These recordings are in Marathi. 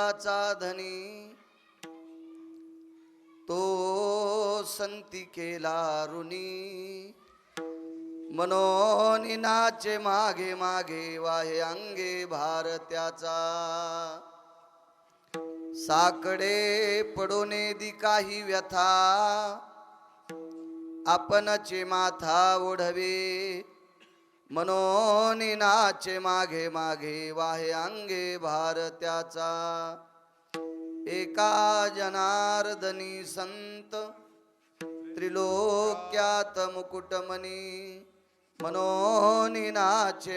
विश्वाचा धनी तो संती केला ऋणी मनोनी नाचे मागे मागे वाहे अंगे भारत्याचा साकडे पडोने दी काही व्यथा आपणचे माथा ओढवे मनोनी नाचे मागे मागे वाहे अंगे भारत्याचा एका जनार्दनी संत त्रिलोक्यात मुकुटमणी मनोनी नाचे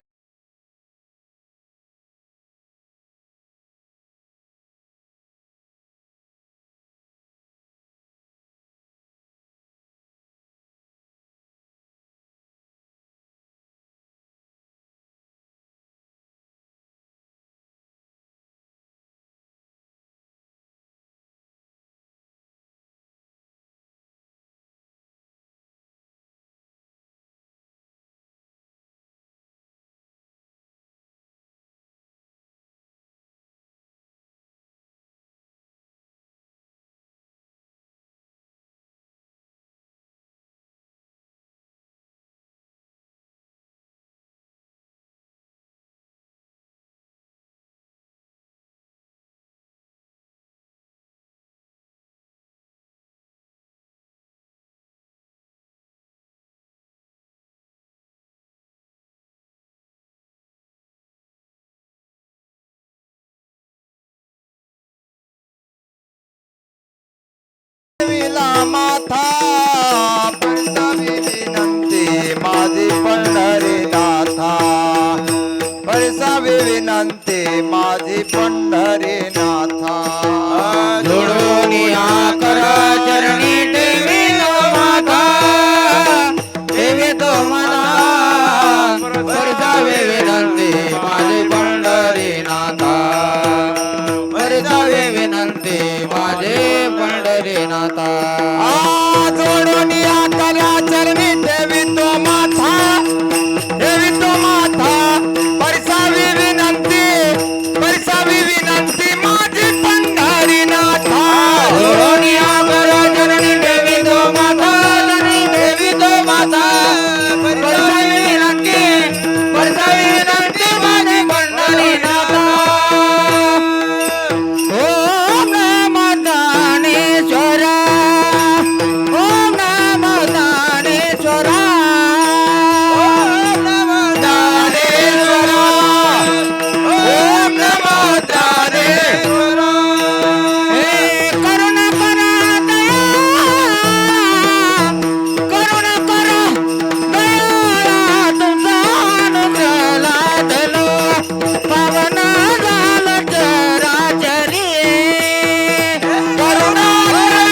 माथा परसावी विनंती माझी पंढरीनाथा परसावी विनंती माझी पंढरीनाथा जोडून या कर चरणी ठेवी तो माथा ठेवी तो मना परसावी विनंती माझी पंढरीनाथा परसावी विनंती माझे पंढरीनाथा जोडून या करा चरणी ठेवी तो माथा परसावी विनंती माझी पंढरीनाथा जोडून या कर चरणी ठेवी तो माथा ठेवी तो माथा परसावी विनंती माझे पंढरीनाथा ओम नमो दानेश्वर ओम नमो दानेश्वर ओम नमो दानेश्वर ओम नमो दानेश्वर हे करुणा करा दया करुणा करा दया तुमचा अनुग्रह लादलो पावन झालं चराचरी करुणा करा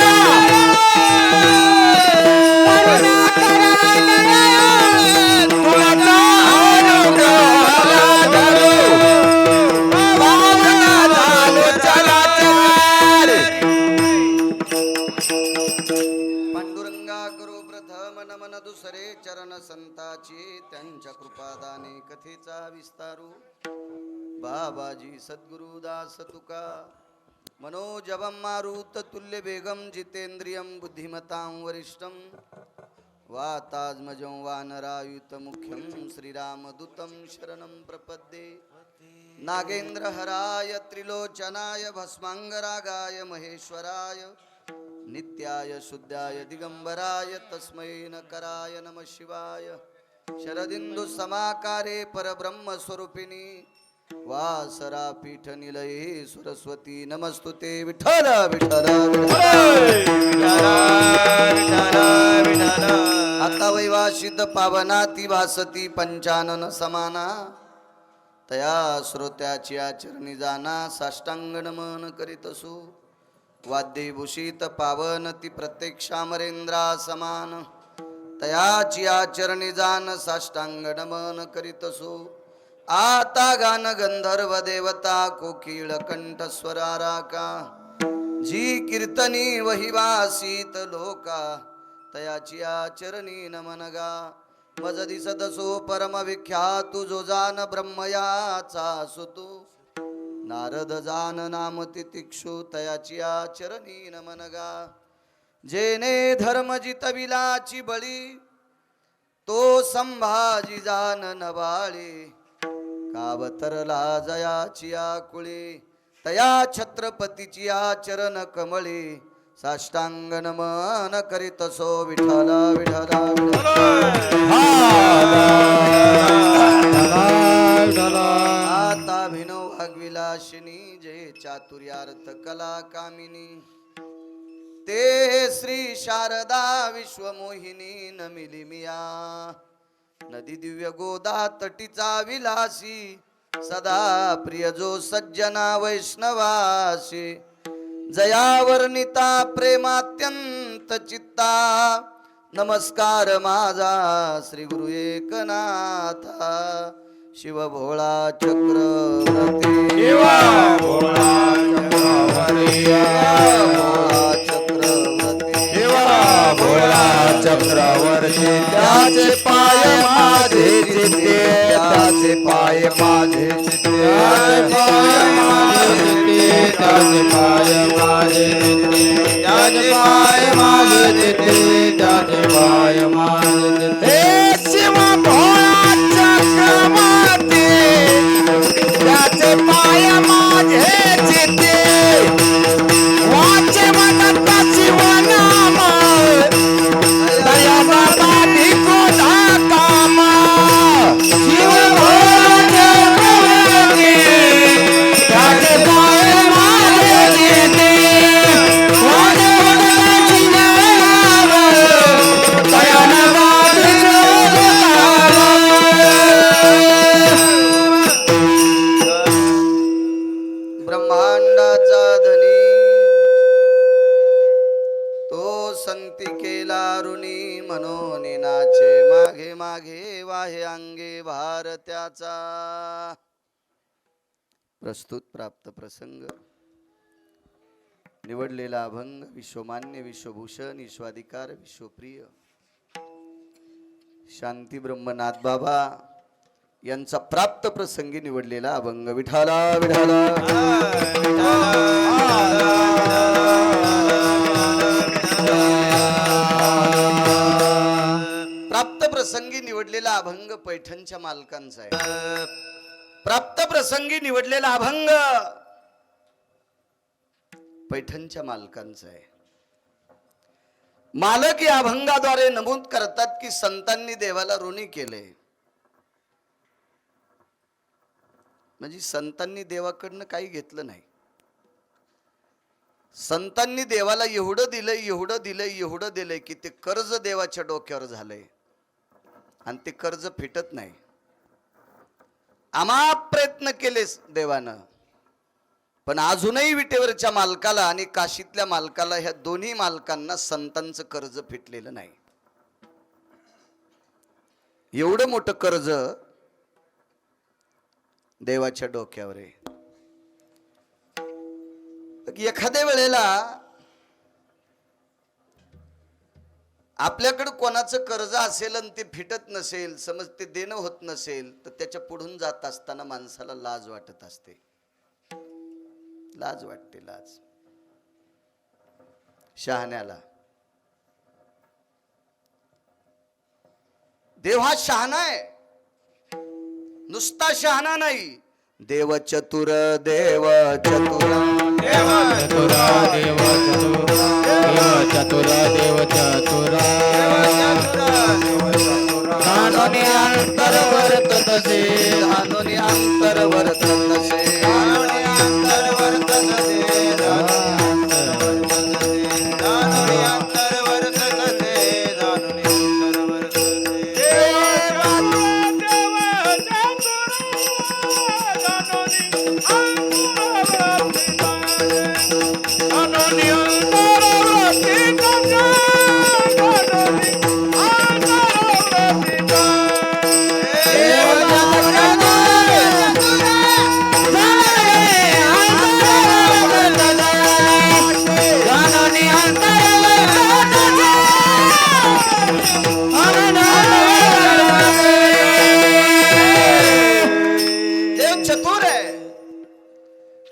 तुमचा अनुग्रह लादलो पावन झालं चराचरी पांडुरंगा गुरु प्रथम नमन दुसरे चरण संताची त्यांच्या कृपादाने कथेचा विस्तारू बाबाजी सद्गुरुदास तुका मनोजवं मारुत तुल्य बेगम जितेंद्रियं बुद्धिमतां वरिष्ठं वातात्मजं वानरायुत मुख्यं श्रीरामदूतं शरणं प्रपद्ये नागेंद्रहराय त्रिलोचनाय भस्मांगरागाय महेश्वराय नित्याय शुद्धाय दिगंबराय तस्मै नकराय नमः शिवाय शरदिंदु समाकारे परब्रह्म स्वरूपिणी वासरा पीठ निलये सरस्वती नमस्तुते विठ्ठल विठ्ठल आता वैवासित पावनाती भासती पंचानन समाना तया श्रोत्याची आचरणी जाना साष्टांग नमन करीत असो वाद्यभूषित पावन ती प्रत्यक्षामरेंद्रा समान तयाची आचरणी जान साष्टांग नमन करीत असो आता गान गंधर्व देवता कोकिळ कंठ स्वराराका जी कीर्तनी वहिवासीत लोका तयाची आचरणी नमनगा मज दिसत असो परम विख्यातु जो जान ब्रह्मयाचा सुतू नारद जान नाम तितिक्षु तयाची आचरणी नमनगा जेने धर्म जितविलाची बळी तो संभाजी जान नबाळी कावतरला जयाची आकुळी तया छत्रपतीची आचरण कमळी साष्टांग नमन करीत सो विठला विठला आता भिनो वाग्विलाशिनी जे चातुर्यार्थ कला कामिनी ते श्री शारदा विश्वमोहिनी नमिली मिया नदी दिव्य गोदा तटीचा विलासी सदा प्रिय जो सज्जना वैष्णवासी जयावर्णिता प्रेमात्यंत चित्ता नमस्कार माझा श्री गुरु एकनाथा शिव भोळा चक्रवर्ती चक्रवर्ती त्याचे पाय माझे जिते त्याचे पाय माझे जिते त्याचे पाय माझे जिते त्याचे पाय माझे जिते त्याचे पाय माझे जिते हे शिव भोळा चक्रवर्ती त्याचे पाय माझे जिते वाचे म्हणता शिवनाम ब्रह्मांडाचा धनी तो संती केला ऋणी म्हणून नाचे मागे मागे वाहे अंगे भारत्याचा प्रस्तुत प्राप्त प्रसंग निवडलेला अभंग विश्वमान्य विश्वभूषण विश्वाधिकार विश्वप्रिय शांती ब्रह्मनाथ बाबा यांचा प्राप्त प्रसंगी निवडलेला अभंग विठाला विठाला प्राप्त प्रसंगी निवडलेला अभंग पैठणच्या मालकांचा आहे. प्राप्त प्रसंगी निवडलेला अभंग पैठणच्या मालकांचा आहे. मालक या अभंगाद्वारे नमूद करतात की संतांनी देवाला ऋणी केले. म्हणजे संतांनी देवाकडनं काही घेतलं नाही. संतांनी देवाला एवढं दिलंय एवढं दिलंय एवढं दिलंय की ते कर्ज देवाच्या डोक्यावर झालंय आणि ते कर्ज फिटत नाही. अमाप प्रयत्न केले देवानं पण अजूनही विटेवरच्या मालकाला आणि काशीतल्या मालकाला ह्या दोन्ही मालकांना संतांचं कर्ज फिटलेलं नाही. एवढं मोठं कर्ज देवाच्या डोक्यावर आहे. एखाद्या वेळेला आपल्याकडे कोणाचं कर्ज असेल आणि ते फिटत नसेल समज ते देणं होत नसेल तर त्याच्या पुढून जात असताना माणसाला लाज वाटत असते. लाज वाटते लाज. शहाण्याला देव हा शहाणा आहे. नुसता शहाणा नाही. देव चतुर देव चतुर देव चतुर देव चतुर देव चतुर देव चतुर धानोनी अंतर वर्ततसे धानोनी अंतर वर्ततसे देव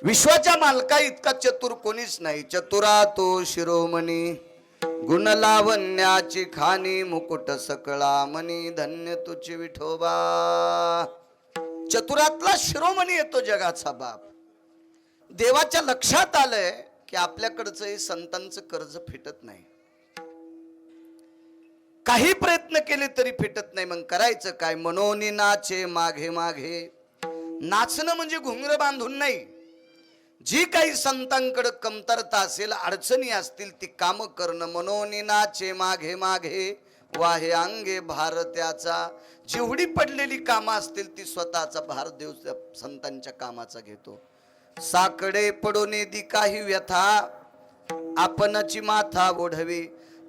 विश्वाच्या मालका इतका चतुर कोणीच नाही. चतुरा तो शिरोमणी, गुण लावण्याची खाणी, मुकुट सकळा मनी, धन्य तुझी विठोबा. चतुरातला शिरोमणी येतो जगाचा बाप. देवाच्या लक्षात आलंय की आपल्याकडचं हे संतांचं कर्ज फिटत नाही. काही प्रयत्न केले तरी फिटत नाही. मग करायचं काय? मनोनी नाचे मागे मागे. नाचणं म्हणजे घुंगर बांधून नाही. जी काही संतांकडे कमतरता असेल, अडचणी असतील, ती काम करणं. मनोनी नाचे मागे मागे, वाहे अंगे भार त्याचा. जेवढी पडलेली कामं असतील ती स्वतःचा भार देव संतांच्या कामाचा घेतो. साकडे पडोने दी काही व्यथा, आपणची माथा ओढवी.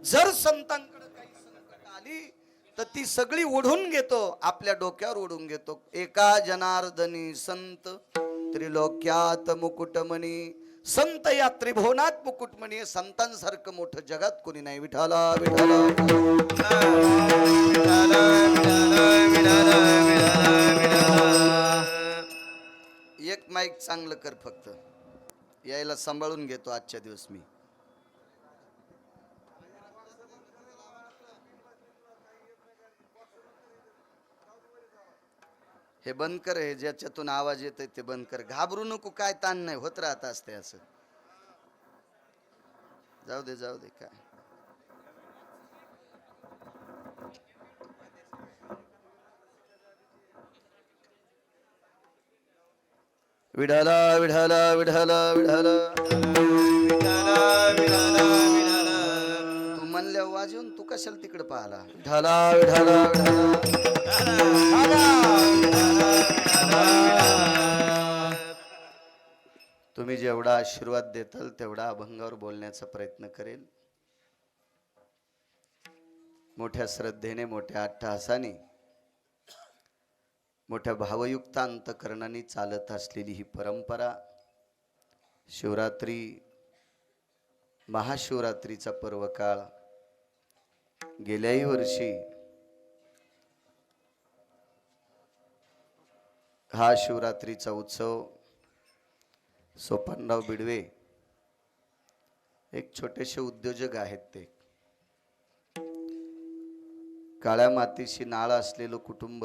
जर संतांकडे काही संकट आली तर ती सगळी ओढून घेतो, आपल्या डोक्यावर ओढून घेतो. एका जनार्दनी संत, त्रिलोक्यात मुकुटमणी. संत या त्रिभुवनात मुकुटमणी. संतांसारखं मोठं जगात कोणी नाही. विठाला विठाला. एक माईक चांगलं कर फक्त. यायला सांभाळून घेतो आजच्या दिवस मी. हे बंद कर. हे ज्याच्यातून आवाज येतोय ते बंद कर. घाबरू नको, काय ताण नाही, होत राहत असते असं. जाऊ दे जाऊ दे. काय विढाला विढाला विढाला विढाला. तू म्हणल्या वाजवून तू कशाला तिकडे पाहला? विढाला विढाला विढाला. तुम्ही जेवढा आशीर्वाद देताल तेवढा अभंगावर बोलण्याचा प्रयत्न करेल. मोठ्या श्रद्धेने, मोठ्या अट्टहासाने, मोठ्या भावयुक्त अंतकरणाने चालत असलेली ही परंपरा. शिवरात्री, महाशिवरात्रीचा पर्व काळ. गेल्याही वर्षी हा शिवरात्रीचा उत्सव सोपानराव बिडवे एक छोटेसे उद्योजक आहेत. ते काळ्या मातीशी नाळ असलेलं कुटुंब.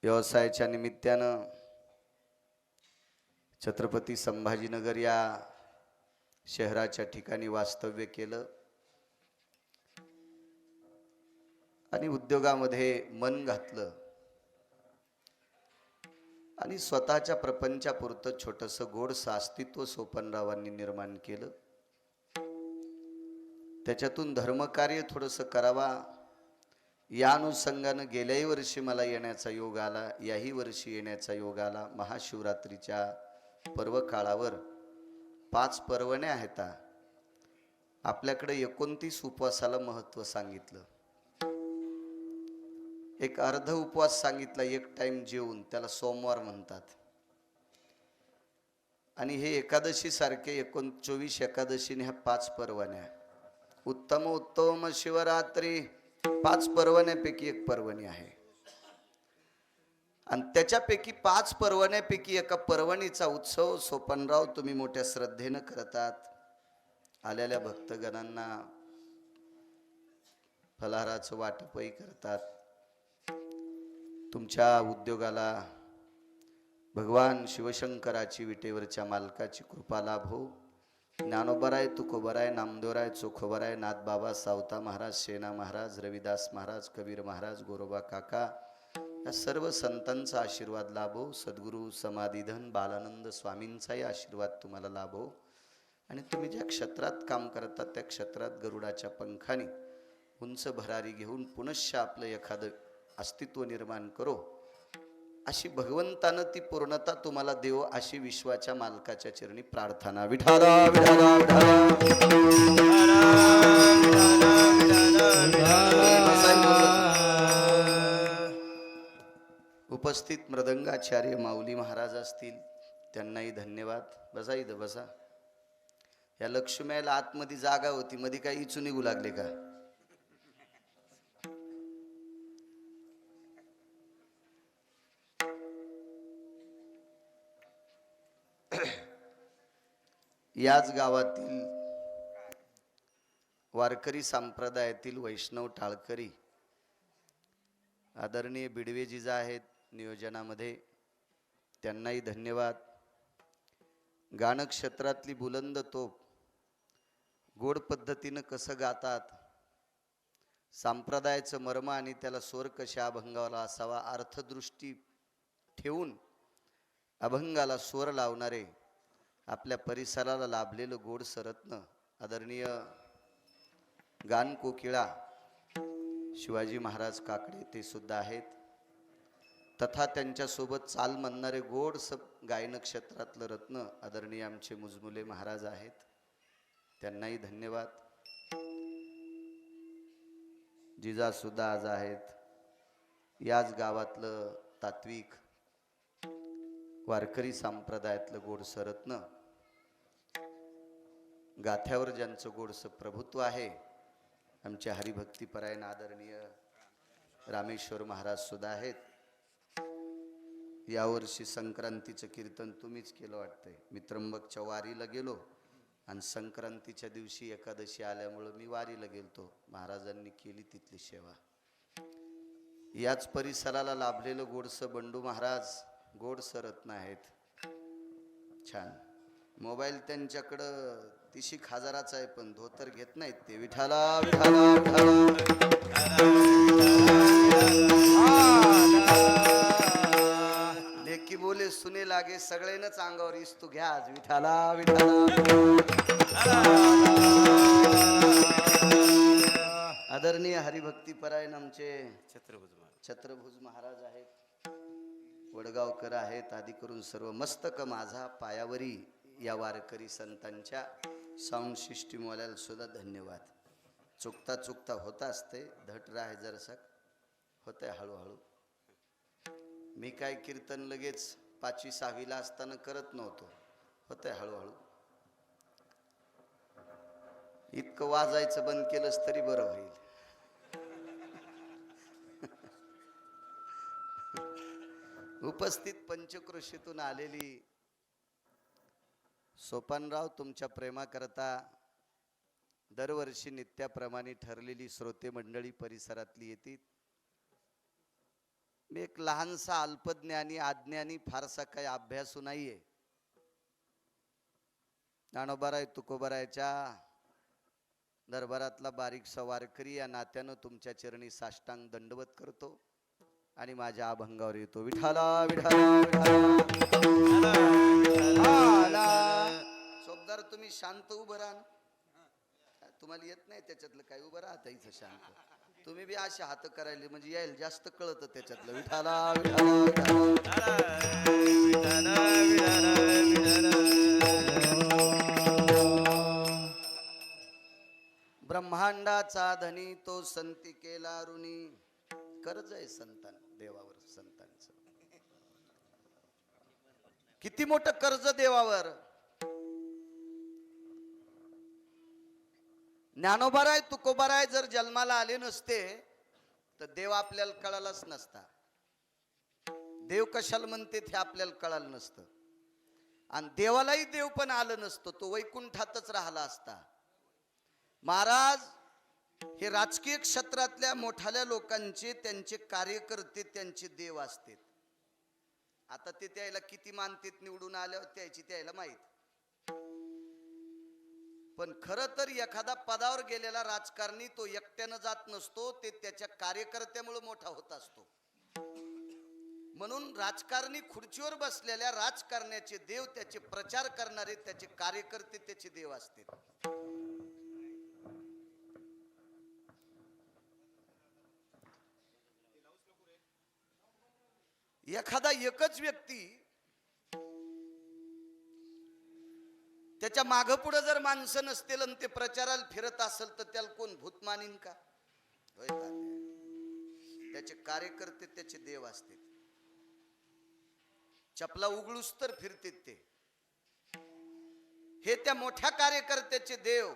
व्यवसायाच्या निमित्तानं छत्रपती संभाजीनगर या शहराच्या ठिकाणी वास्तव्य केलं आणि उद्योगामध्ये मन घातलं आणि स्वतःच्या प्रपंचापुरतं छोटंसं गोडसं अस्तित्व सोपानरावांनी निर्माण केलं. त्याच्यातून धर्मकार्य थोडंसं करावा या अनुषंगानं गेल्याही वर्षी मला येण्याचा योग आला, याही वर्षी येण्याचा योग आला. महाशिवरात्रीच्या पर्व काळावर 5 पर्वण्या आहेत. आपल्याकडे 29 उपवासाला महत्त्व सांगितलं. एक अर्ध उपवास सांगितला, एक टाइम जेवून, त्याला सोमवार म्हणतात. आणि हे एकादशी सारखे 24 एकादशीने ह्या 5 पर्वण्या. उत्तम उत्तम शिवरात्री 5 पर्वण्यापैकी एक पर्वणी आहे. आणि त्याच्यापैकी 5 पर्वण्यापैकी एका पर्वणीचा उत्सव सोपानराव तुम्ही मोठ्या श्रद्धेनं करतात. आलेल्या भक्तगणांना फलाहाराचं वाटपही करतात. तुमच्या उद्योगाला भगवान शिवशंकराची, विटेवरच्या मालकाची कृपा लाभो. ज्ञानोबराय, तुकोबराय, नामदेवराय, चोखोबराय, नाथबाबा, सावता महाराज, सेना महाराज, रविदास महाराज, कबीर महाराज, गोरोबा काका या सर्व संतांचा आशीर्वाद लाभो. सद्गुरू समाधीधन बालानंद स्वामींचाही आशीर्वाद तुम्हाला लाभो. आणि तुम्ही ज्या क्षेत्रात काम करतात त्या क्षेत्रात गरुडाच्या पंखाने उंच भरारी घेऊन पुनश्च आपलं एखादं अस्तित्व निर्माण करो, अशी भगवंतानं ती पूर्णता तुम्हाला देव, अशी विश्वाच्या मालकाच्या चरणी प्रार्थना. विठाला विठाला विठाला. उपस्थित मृदंगाचार्य माऊली महाराज असतील, त्यांनाही धन्यवाद. बसा इथं बसा. या लक्ष्मीला आतमध्ये जागा होती, मध्ये काही इचू निघू लागले का? याच गावातील वारकरी संप्रदायातील वैष्णव टाळकरी आदरणीय बिडवेजीजा आहेत नियोजनामध्ये, त्यांनाही धन्यवाद. गाणं क्षेत्रातली बुलंद तोप गोड पद्धतीनं कसं गातात, संप्रदायाचं मर्म आणि त्याला स्वर कशा अभंगाला असावा अर्थदृष्टी ठेवून अभंगाला स्वर लावणारे, आपल्या परिसराला लाभलेलं गोड सरत्न आदरणीय गान कोकिळा शिवाजी महाराज काकडे ते सुद्धा आहेत. तथा त्यांच्यासोबत चाल म्हणणारे गोड गायन क्षेत्रातलं रत्न आदरणीय आमचे मुजमुले महाराज आहेत, त्यांनाही धन्यवाद. जिजा सुद्धा आज आहेत. याच गावातलं तात्विक वारकरी संप्रदायातलं गोडसं रत्न, गाथ्यावर ज्यांचं गोडसं प्रभुत्व आहे, आमचे हरिभक्तीपरायण आदरणीय रामेश्वर महाराज सुद्धा आहेत. यावर्षी संक्रांतीचं कीर्तन तुम्हीच केलं वाटतंय. मी त्र्यंबकच्या वारीला गेलो आणि संक्रांतीच्या दिवशी एकादशी आल्यामुळं मी वारीला गेलतो. महाराजांनी केली तिथली सेवा. याच परिसराला लाभलेलं गोडसं बंडू महाराज गोडसं रत्न आहेत. छान. मोबाईल त्यांच्याकडं 30,000चा आहे, पण धोतर घेत नाहीत ते. विठाला विठाला लेकी बोले सुने लागे, सगळ्यांनाच अंगावर इस्तू घ्या आज. विठाला विठाला. आदरणीय हरिभक्तीपरायण आमचे छत्रभुज महाराज आहेत, वडगावकर आहेत, आदी करून सर्व. मस्तक माझा पायावरी या वारकरी संतांच्या साऊंड सिस्टीमवाल्याला सुद्धा धन्यवाद. चुकता चुकता होत असते, धट राह जरसा होतंय हळूहळू. मी काय कीर्तन लगेच 5वी 6वीला असताना करत नव्हतो, होतंय हळूहळू. इतकं वाजायचं बंद केलंच तरी बरं होईल. उपस्थित पंचक्रोशीतून आलेली सोपानराव तुमच्या प्रेमाकरता दरवर्षी नित्याप्रमाणे ठरलेली श्रोते मंडळी परिसरातली येतील. मी एक लहानसा अल्पज्ञानी अज्ञानी, फारसा काही अभ्यासू नाहीये. ज्ञानोबाराय तुकोबारायच्या दरबारातला बारीकसा वारकरी या नात्यानं तुमच्या चरणी साष्टांग दंडवत करतो आणि माझ्या अभंगावर येतो. विठाला विठाला विठाला. सोबदार तुम्ही शांत उभं राहा. तुम्हाला येत नाही त्याच्यातलं काही, उभं राहता इथं शांत. तुम्ही बी असे हात करायले म्हणजे यायला जास्त कळतं त्याच्यातलं. विठाला ब्रह्मांडाचा धनी तो संती केला ऋणी. कर्ज आहे संतान देवावर. संतांचं किती मोठं कर्ज देवावर. ज्ञानोबाराय तुकोबाराय जर जन्माला आले नसते तर देव आपल्याला कळालाच नसता. देव कशाला म्हणते ते आपल्याला कळालं नसतं. आणि देवालाही देव पण आलं नसतं, तो वैकुंठातच राहिला असता. महाराज हे राजकीय क्षेत्रातल्या मोठाल्या लोकांचे, त्यांचे कार्यकर्ते, त्यांचे देव असतात. आता ते त्याला किती मानतात निवडून आल्यावर त्याची त्याला माहित. पण खरं तर एखादा पदावर गेलेला राजकारणी तो एकट्यानं जात नसतो, ते त्याच्या कार्यकर्त्यामुळे मोठा होत असतो. म्हणून राजकारणी खुर्चीवर बसलेल्या राजकारण्याचे देव, त्याचे प्रचार करणारे त्याचे कार्यकर्ते त्याचे देव असतात. एखादा एकच व्यक्ती त्याच्या मागं पुढे जर माणसं नसतील आणि ते प्रचाराला फिरत असेल तर त्याला कोण भूत मानीन का? होय तात्या. त्याचे कार्यकर्ते त्याचे देव असतात. चपला उघडूस तर फिरतात ते. हे त्या मोठ्या कार्यकर्त्याचे देव,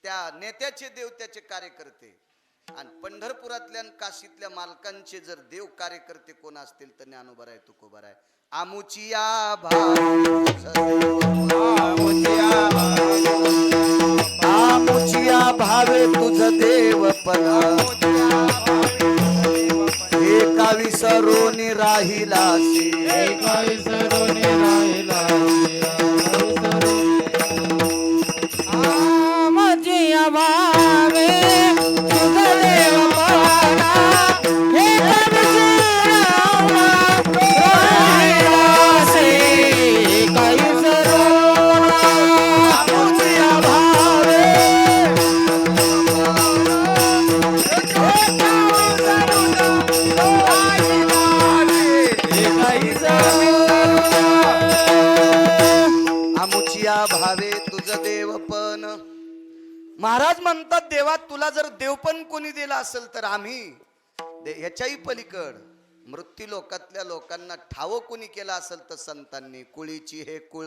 त्या नेत्याचे देव त्याचे कार्यकर्ते. आणि पंढरपुरातल्या काशीतल्या मालकांचे जर देव कार्यकर्ते कोण असतील तर ज्ञानोबाराय तुकोबाराय. आमुचिया भाई आमुचिया भावे तुझ देवपण. महाराज म्हणतात देवा तुला जर देवपण कोणी दिला असेल तर आम्ही ह्याच्याही पलीकड मृत्यू लोकातल्या लोकांना ठाव कोणी केला असेल तर संतांनी. कुळीची हे कुळ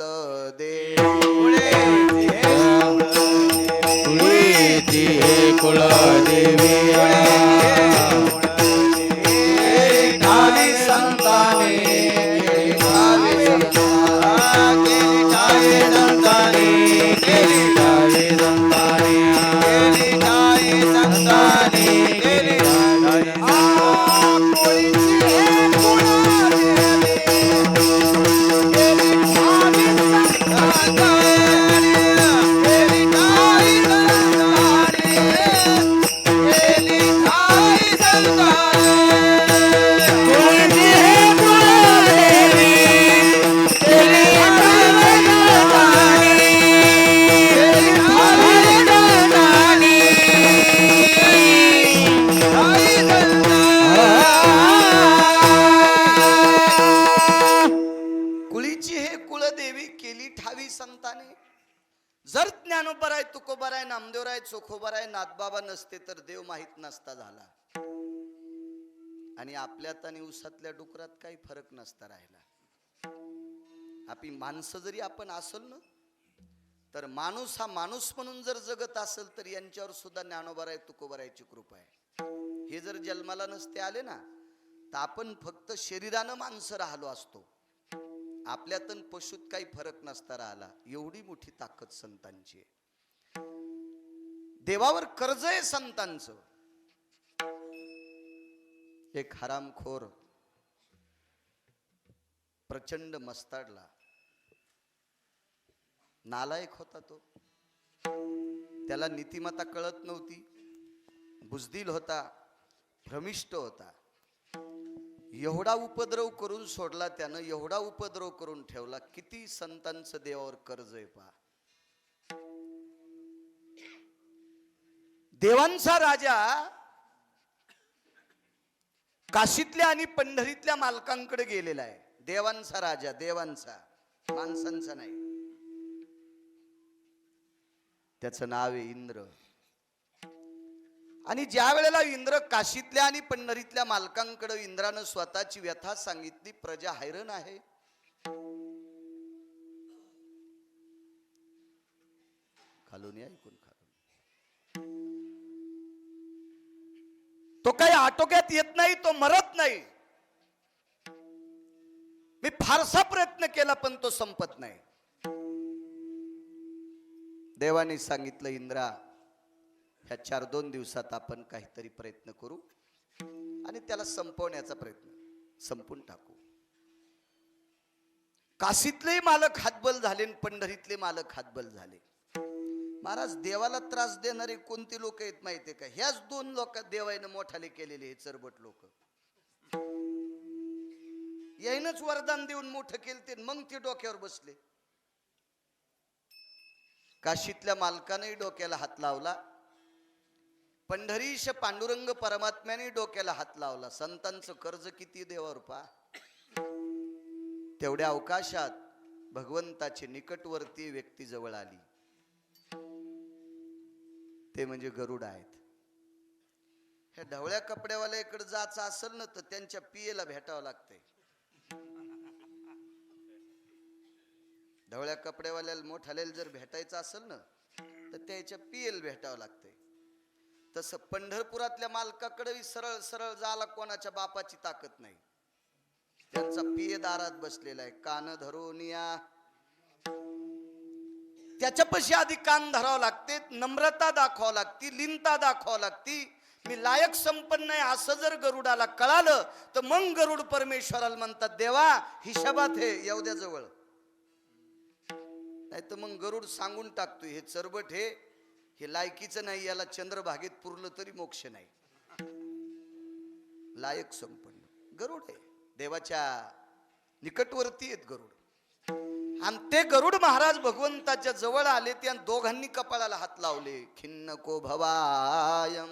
दे कुळीची हे कुलदेवी ठावी संताने ठावी संताने जर ज्ञानोबराय तुकोबराय नामदेवराय चोखोबराय नाथबाबा नसते तर देव माहित नसता झाला. आणि आपल्यात आणि उसातल्या डुकरात काही फरक नसता राहिला. आपली माणसं जरी आपण असेल ना तर माणूस हा माणूस म्हणून जर जगत असेल तर यांच्यावर सुद्धा ज्ञानोबराय तुकोबरायची कृपा आहे. हे जर जन्माला नसते आले ना तर आपण फक्त शरीरानं माणसं राहिलो असतो. आपल्यातून पशुत काही फरक नसता राहिला. एवढी मोठी ताकद संतांची आहे. देवावर कर्ज आहे संतांचं. एक हरामखोर प्रचंड मस्ताडला नालायक होता तो. त्याला नीतिमत्ता कळत नव्हती. बुजदिल होता, भ्रमिष्ट होता. एवढा उपद्रव करून सोडला त्यानं, एवढा उपद्रव करून ठेवला. किती संतांचं देवावर कर्ज आहे पहा. देवांचा राजा काशीतल्या आणि पंढरीतल्या मालकांकडे गेलेला आहे. देवांचा राजा, देवांचा, माणसांचा नाही. त्याचं नाव आहे इंद्र. आणि ज्या वेळेला इंद्र काशीतल्या आणि पंढरीतल्या मालकांकडे इंद्रानं स्वतःची व्यथा सांगितली. प्रजा हैराण आहे. खालून ऐकून खालून तो काही आटोक्यात येत नाही, तो मरत नाही. मी फारसा प्रयत्न केला पण तो संपत नाही. देवाने सांगितलं इंद्रा ह्या 4-2 दिवसात आपण काहीतरी प्रयत्न करू आणि त्याला संपवण्याचा प्रयत्न संपून टाकू. काशीतले मालक हातबल झाले, पंढरीतले मालक हातबल झाले. महाराज देवाला त्रास देणारे कोणते लोक आहेत माहितीये का? ह्याच 2 लोक देवानं मोठाले केलेले हे चरबट लोक. यायनच वरदान देऊन मोठं केलं ते, मग ते डोक्यावर बसले. काशीतल्या मालकाने डोक्याला हात लावला. पंढरीश पांडुरंग परमात्म्याने डोक्याला हात लावला. संतांचं कर्ज किती देवावर पहा. तेवढ्या अवकाशात भगवंताची निकटवर्ती व्यक्ती जवळ आली. ते म्हणजे गरुड आहेत. ह्या ढवळ्या कपड्यावाल्याकडे जायचं असेल ना तर त्यांच्या पियेला भेटावं लागतंय. ढवळ्या कपड्यावाल्याला मोठाल्याला जर भेटायचं असेल ना तर त्याच्या पियेला भेटावं लागतंय. तसं पंढरपुरातल्या मालकाकडे सरळ सरळ जायला कोणाच्या बापाची ताकद नाही. त्यांचा पिये दारात बसलेला आहे. कान धरून या. त्याच्यापाशी आधी कान धरावं लागते, नम्रता दाखवावं लागती, लीनता दाखवावं लागती. मी लायक संपन्न आहे असं जर गरुडाला कळालं तर मग गरुड परमेश्वराला म्हणतात देवा हिशोबात हे येऊ द्या जवळ. नाही तर मग गरुड सांगून टाकतोय हे चरबट हे लायकीचं नाही, याला चंद्रभागेत पुरलं तरी मोक्ष नाही. लायक संपन्न गरुड आहे. देवाच्या निकटवर्ती आहेत गरुड. आणि ते गरुड महाराज भगवंताच्या जवळ आले. त्या दोघांनी कपाळाला हात लावले. खिन्न को भवायम.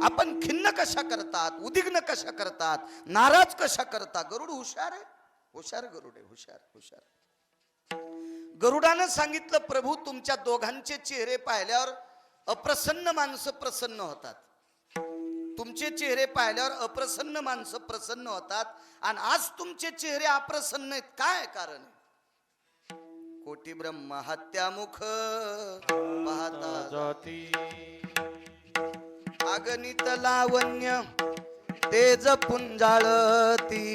आपण खिन्न कशा करतात, उद्विग्न कशा करतात, नाराज कशा करतात. गरुड हुशार आहे, हुशार गरुड आहे, हुशार हुशार. गरुडानं सांगितलं, प्रभू तुमच्या दोघांचे चेहरे पाहिल्यावर अप्रसन्न माणसं प्रसन्न होतात. तुमचे चेहरे पाहिल्यावर अप्रसन्न माणसं प्रसन्न होतात, आणि आज तुमचे चेहरे अप्रसन्न आहेत, काय कारण आहे? कोटी ब्रह्म हत्यामुख पाहता जाती अगणित लावण्य तेज पुंजाळती,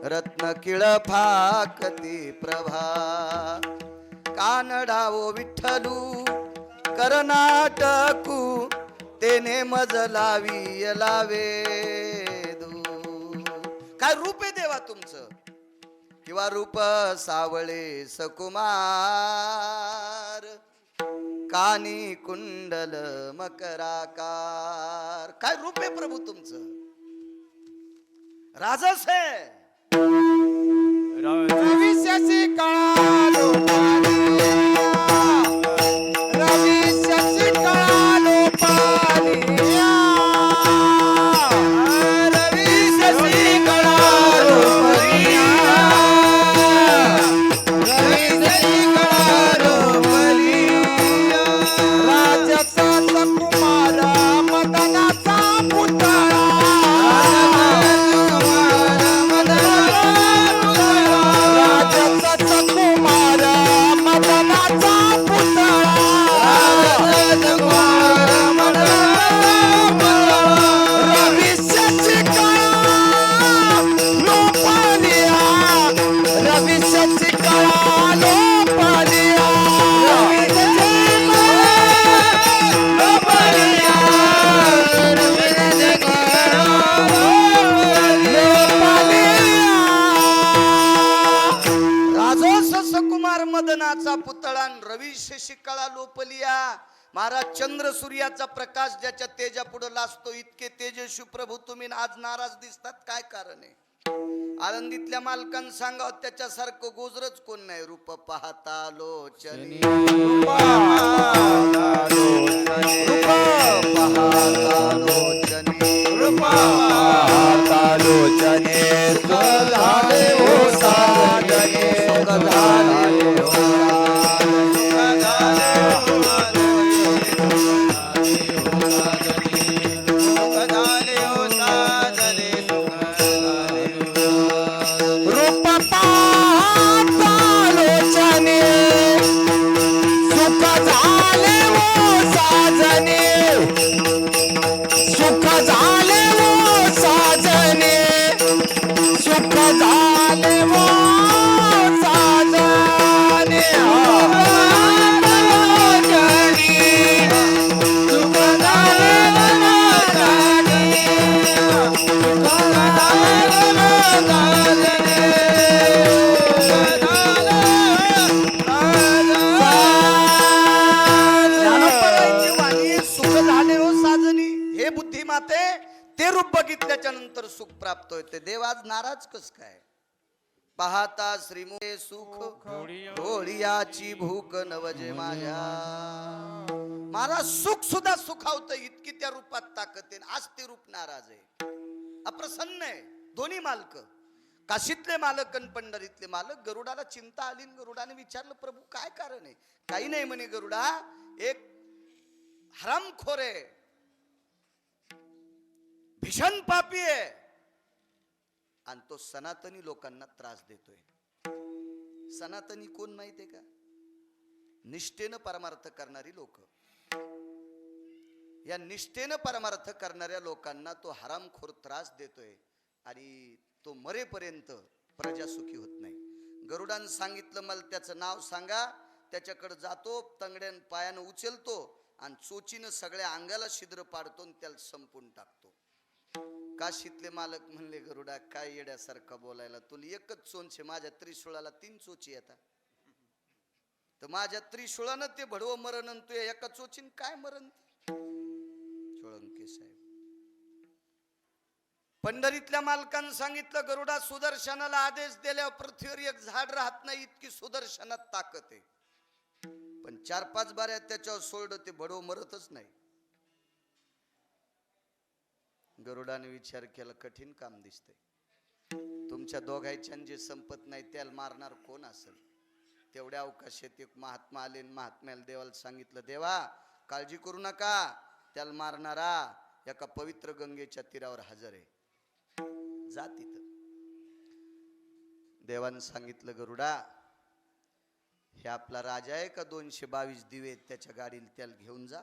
रत्न किळ फाकती प्रभा. कानडाओ विठ्ठलू कर्नाटकू, तेने मज लावी लावे दू. काय रूप आहे देवा तुमचं, किंवा रूप सावळे सकुमार, कानी कुंडल मकराकार. काय रूप आहे प्रभू तुमचं, राजस आहे. रविशशी कळालो पानिया, रविशशी कळालो पानिया, रविशशी कळालो पानिया, रविशशी कळालो पानिया. राजाचा कुमार मदनाचा पुतळा, मदनाचा पुतळा रवी शशिकळा लोपलिया. महाराज चंद्र सूर्याचा प्रकाश ज्याच्या तेजा पुढे लाजतो, इतके तेजस्वी प्रभू तुम्ही आज नाराज दिसतात, काय कारण आहे? आळंदीतल्या मालकांना सांगा, त्याच्यासारखं गोजरच कोण नाही. रूप पाहता लोचनी, रूप पाहता लोचनी, रूप पाहता लोचनी, झाले हो साधने, झाले हो ते रूप बघितल्याच्या नंतर सुख प्राप्त होते. देव आज नाराज कस काय? पाहता श्रीमुखे सुख ढोळियाची भूक नवजे माझ्या. महाराज सुख सुद्धा सुखावत, इतकी त्या रूपात ताकद आहे. आज ते रूप नाराज आहे, अप्रसन्न आहे. दोन्ही मालक, काशीतले मालक आणि पंढरीतले मालक. गरुडाला चिंता आली, गरुडाने विचारलं, प्रभू काय कारण आहे? काही नाही म्हणे गरुडा, एक हरामखोर आहे, भीषण पापी आहे, आणि तो सनातनी लोकांना त्रास देतोय. सनातनी कोण माहितीये का? निष्ठेनं परमार्थ करणारी लोक. या निष्ठेनं परमार्थ करणाऱ्या लोकांना तो हरामखोर त्रास देतोय, आणि तो मरेपर्यंत प्रजा सुखी होत नाही. गरुडानं सांगितलं, मला त्याचं नाव सांगा. त्याच्याकडे जातो, तंगड्यान पायानं उचलतो, आणि चोचीनं सगळ्या अंगाला छिद्र पाडतो, आणि त्याला संपून टाकतो. काशीतले मालक म्हणले, गरुडा काय येड्यासारखा बोलायला, तुला एकच चोच, माझ्या त्रिशूळाला 3 चोची येतात. तर माझ्या त्रिशूळानं ते भडवं मरण, आणि तू एका चोचीन काय मरण? चोळंके साहेब. पंढरीतल्या मालकानं सांगितलं, गरुडा सुदर्शनाला आदेश दिल्यावर पृथ्वीवर एक झाड राहत नाही, इतकी सुदर्शनात ताकद आहे. पण 4-5 बाऱ्या त्याच्यावर सोडलं, ते भडवं मरतच नाही. गरुडाने विचार केला, कठीण काम दिसतंय. तुमच्या दोघांच्या जे संपत नाही त्याला मारणार कोण असेल? तेवढ्या अवकाशात एक महात्मा आले आणि महात्म्याला देवाला सांगितलं, देवा काळजी करू नका, त्याला मारणारा एका पवित्र गंगेच्या तीरावर हजर आहे, जा तिथं. देवानं सांगितलं, गरुडा हे आपला राजा आहे का 222 दिवे आहेत त्याच्या गाडीला, त्याला घेऊन जा.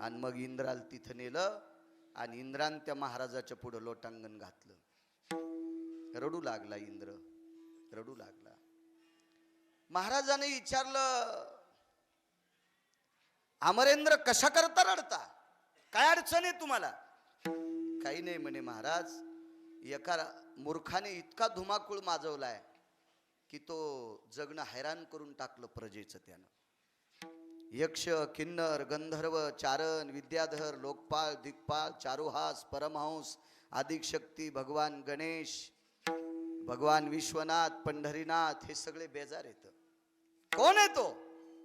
आणि मग इंद्राला तिथं नेलं आणि इंद्रान त्या महाराजाच्या पुढे लोटांगण घातलं. रडू लागला इंद्र, रडू लागला. महाराजाने विचारलं, अमरेंद्र कशा करता रडता, काय अडचण आहे तुम्हाला? काही नाही म्हणे महाराज, एका मूर्खाने इतका धुमाकूळ माजवलाय की तो जगणं हैराण करून टाकलं प्रजेचं. त्यानं यक्ष, किन्नर, गंधर्व, चारण, विद्याधर, लोकपाल, दिग्पाल, चारुहास, परमहंस, आदिशक्ती, भगवान गणेश, भगवान विश्वनाथ, पंढरीनाथ हे सगळे बेजार येत. कोण आहे तो?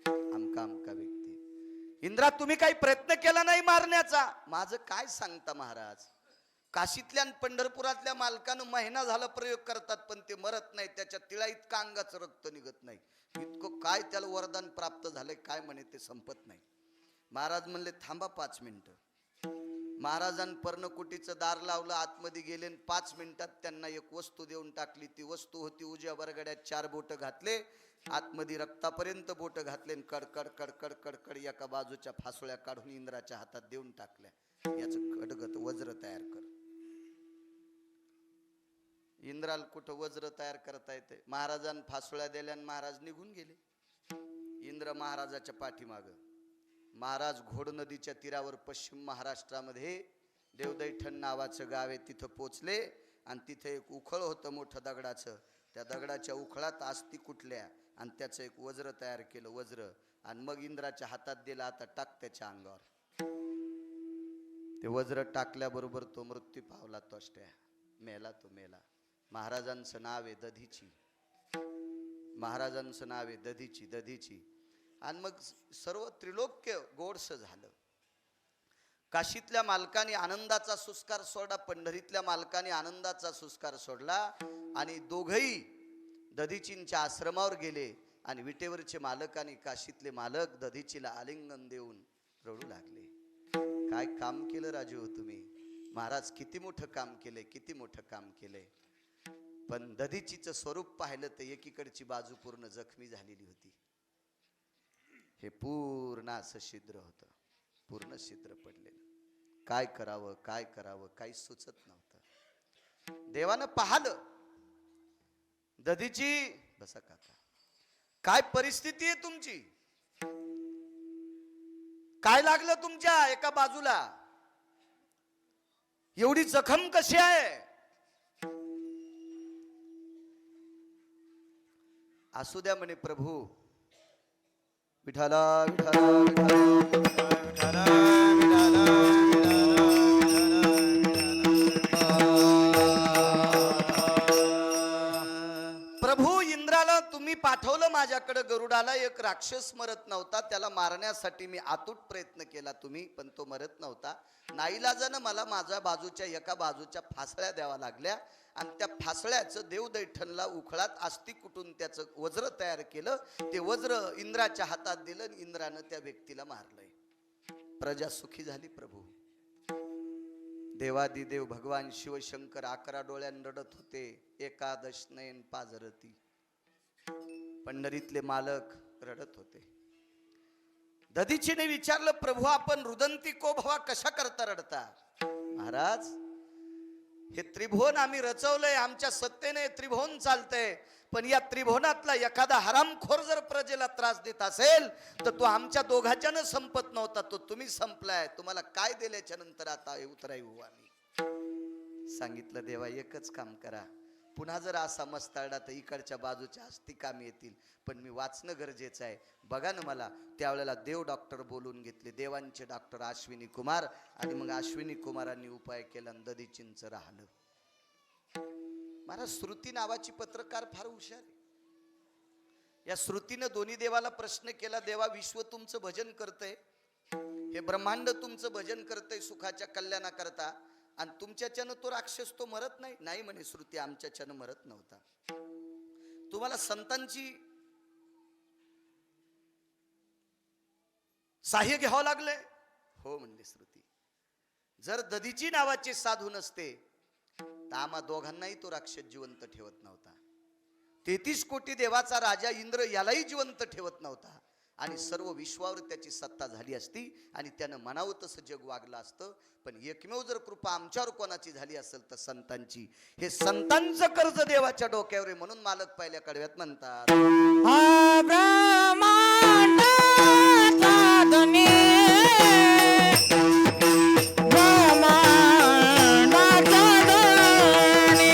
आमका आमका व्यक्ती. इंद्रा तुम्ही काही प्रयत्न केला नाही मारण्याचा? माझं काय सांगता महाराज, काशीतल्या पंढरपुरातल्या मालकानं महिना झाला प्रयोग करतात पण ते मरत नाही, त्याच्या तिळा इतका अंगाचं रक्त निघत नाही. इतकं काय त्याला वरदान प्राप्त झालंय काय म्हणे ते संपत नाही. महाराज म्हणले थांबा 5 मिनिटं. महाराजांनी पर्णकुटीचं दार लावलं, आतमध्ये गेले, 5 मिनिटात त्यांना एक वस्तू देऊन टाकली. ती वस्तू होती उजव्या बरगड्यात 4 बोट घातले, आतमध्ये रक्तापर्यंत बोट घातले, कडकड कडकड कडकड एका बाजूच्या फासोळ्या काढून इंद्राच्या हातात देऊन टाकल्या. याचं खडगत वज्र तयार कर. इंद्राला कुठं वज्र तयार करता येते? महाराजांनी फासोळ्या दिल्या आणि महाराज निघून गेले. इंद्र महाराजाच्या पाठीमाग. महाराज घोड नदीच्या तीरावर पश्चिम महाराष्ट्रामध्ये देवदैठण नावाचं गाव आहे, तिथं पोचले आणि तिथे एक उखळ होतं मोठं दगडाचं. त्या दगडाच्या उखळात आस्ती कुटल्या आणि त्याचं एक वज्र तयार केलं, वज्र. आणि मग इंद्राच्या हातात दिला, आता टाक त्याच्या अंगावर. ते वज्र टाकल्याबरोबर तो मृत्यू पावला, तोष्ट्या मेला, तो मेला. महाराजांचं नाव आहे दधीची, महाराजांचं नाव आहे दधीची, दधीची. आणि मग सर्व त्रिलोक्य गोडसं झालं. काशीतल्या मालकाने आनंदाचा सुस्कार सोडला, पंढरीतल्या मालकाने आनंदाचा सुस्कार सोडला आणि दोघही दधीचींच्या आश्रमावर गेले. आणि विटेवरचे मालक आणि काशीतले मालक दधीचीला आलिंगन देऊन रडू लागले. काय काम केलं राजू हो तुम्ही, महाराज किती मोठं काम केलंय, किती मोठं काम केलंय. पण दधीचीचं स्वरूप पाहिलं तर एकीकडची बाजू पूर्ण जखमी झालेली होती. हे पूर्ण असं छिद्र होतं, पूर्ण छिद्र पडलेलं. काय करावं काय करावं काही सुचत नव्हतं. देवानं पाहिलं, दधीची बसा काका, काय परिस्थिती आहे तुमची, काय लागलं तुमच्या एका बाजूला, एवढी जखम कशी आहे? असू द्या म्हणे प्रभू. विठाला विठाला विठाला प्रभू, इंद्राला तुम्ही पाठवलं माझ्याकडे गरुडाला. एक राक्षस मरत नव्हता, त्याला मारण्यासाठी मी आतुट प्रयत्न केला तुम्ही, पण तो मरत नव्हता. नाईलाजानं मला माझ्या बाजूच्या एका बाजूच्या फासळ्या द्यावा लागल्या आणि त्या फासळ्याचं देवदैठणला उखळात आस्ती कुटून त्याचं वज्र तयार केलं. ते वज्र इंद्राच्या हातात दिलं आणि इंद्रानं त्या व्यक्तीला मारलंय. प्रजा सुखी झाली प्रभू. देवादिदेव भगवान शिवशंकर 11 डोळ्यान रडत होते, एकादश नयन पाजरती. पंढरीतले मालक रडत होते. दधीचीने विचारलं, प्रभू आपण रुदंती को भवा कशा करता रडता? महाराज हे त्रिभुवन आम्ही रचवलंय, आमच्या सत्तेने त्रिभुवन चालतंय, पण या त्रिभुवनातला एखादा हरामखोर जर प्रजेला त्रास देत असेल तर तो आमच्या दोघांच्यानं संपत नव्हता, तो तुम्ही संपलाय. तुम्हाला काय दिल्याच्या नंतर आता उतराई होऊ आम्ही. सांगितलं देवा एकच काम करा, पुन्हा जर असा मस्ताळला तर इकडच्या बाजूच्या अस्थि कामी येतील, पण मी वाचणं गरजेचं आहे. बघा ना मला. त्यावेळेला देव डॉक्टर बोलून घेतले, देवांचे डॉक्टर अश्विनी कुमार. आणि मग अश्विनी कुमारांनी उपाय केला, दधीचींचं राहिलं. महाराज श्रुती नावाची पत्रकार फार हुशार आहे. या श्रुतीनं दोन्ही देवाला प्रश्न केला, देवा विश्व तुमचं भजन करतंय, हे ब्रह्मांड तुमचं भजन करतंय सुखाच्या कल्याणाकरता, आणि तुमच्याच्यानं तो राक्षस तो मरत नाही. नाही म्हणे श्रुती, आमच्याच्यानं मरत नव्हता. तुम्हाला तुम्हाला संतांची सहाय्य घ्यावं लागलंय? हो म्हणले श्रुती. जर दधीची नावाचे साधू नसते तर आम्हा दोघांनाही तो राक्षस जिवंत ठेवत नव्हता. 33 कोटी देवाचा राजा इंद्र यालाही जिवंत ठेवत नव्हता. आणि सर्व विश्वावर त्याची सत्ता झाली असती आणि त्यानं म्हणावं तसं जग वागलं असतं. पण एकमेव जर कृपा आमच्यावर कोणाची झाली असेल तर संतांची. हे संतांचं कर्ज देवाच्या डोक्यावर आहे. म्हणून मालक पहिल्या कडव्यात म्हणतात, हा ब्रह्मांडाचा धनी, ब्रह्मांडाचा धनी,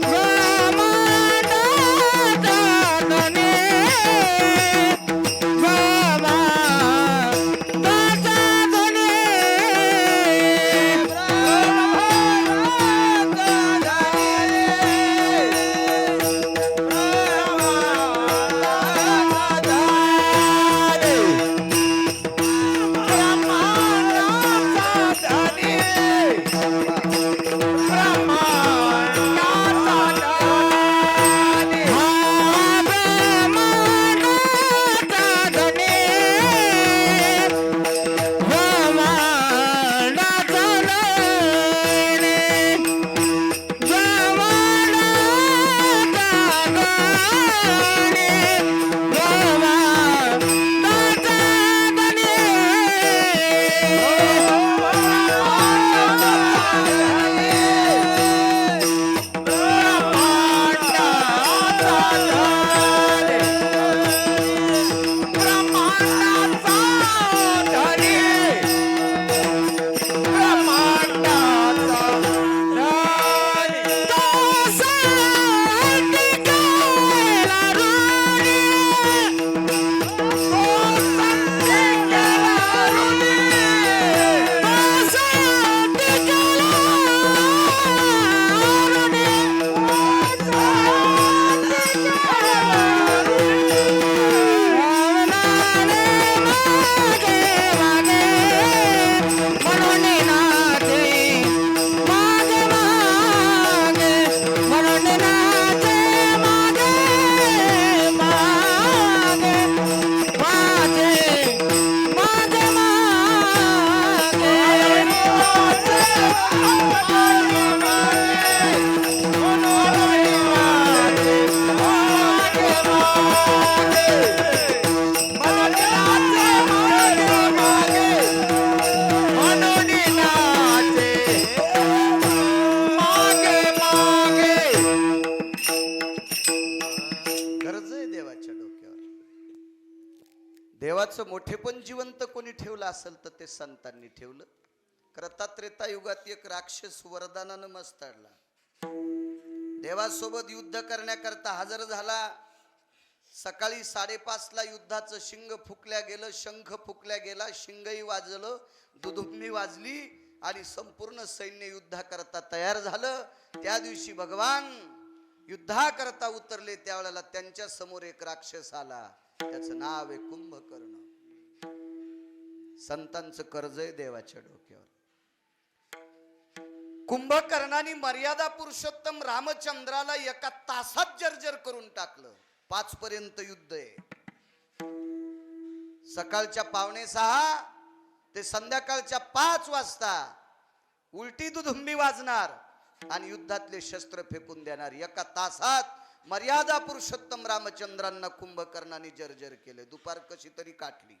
ब्रह्मांडाचा धनी, ब्रह्मांडाचा धनी, देवाचं मोठेपण जिवंत कोणी ठेवलं असेल तर ते संतांनी ठेवलं. खरं त्रेता युगात एक राक्षस वरदानानं मस्ताडला. देवासोबत युद्ध करण्याकरता हजर झाला. सकाळी 5:30ला युद्धाचं शिंग फुकल्या गेलं, शंख फुकल्या गेला, शिंगही वाजलं, दुधुम्मी वाजली आणि संपूर्ण सैन्य युद्धाकरता तयार झालं. त्या दिवशी भगवान युद्धाकरता उतरले. त्यावेळेला त्यांच्या समोर एक राक्षस आला. त्याचं नाव आहे कुंभकर्ण. संतांचं कर्ज आहे देवाच्या डोक्यावर. कुंभकर्णाने मर्यादा पुरुषोत्तम रामचंद्राला एका तासात जर्जर करून टाकलं. 5 पर्यंत युद्ध आहे. सकाळच्या 5:45 ते संध्याकाळच्या 5 वाजता उलटी दुधुंबी वाजणार आणि युद्धातले शस्त्र फेकून देणार. एका तासात मर्यादा पुरुषोत्तम रामचंद्रांना कुंभकर्णाने जर्जर केले. दुपार कशी तरी काटली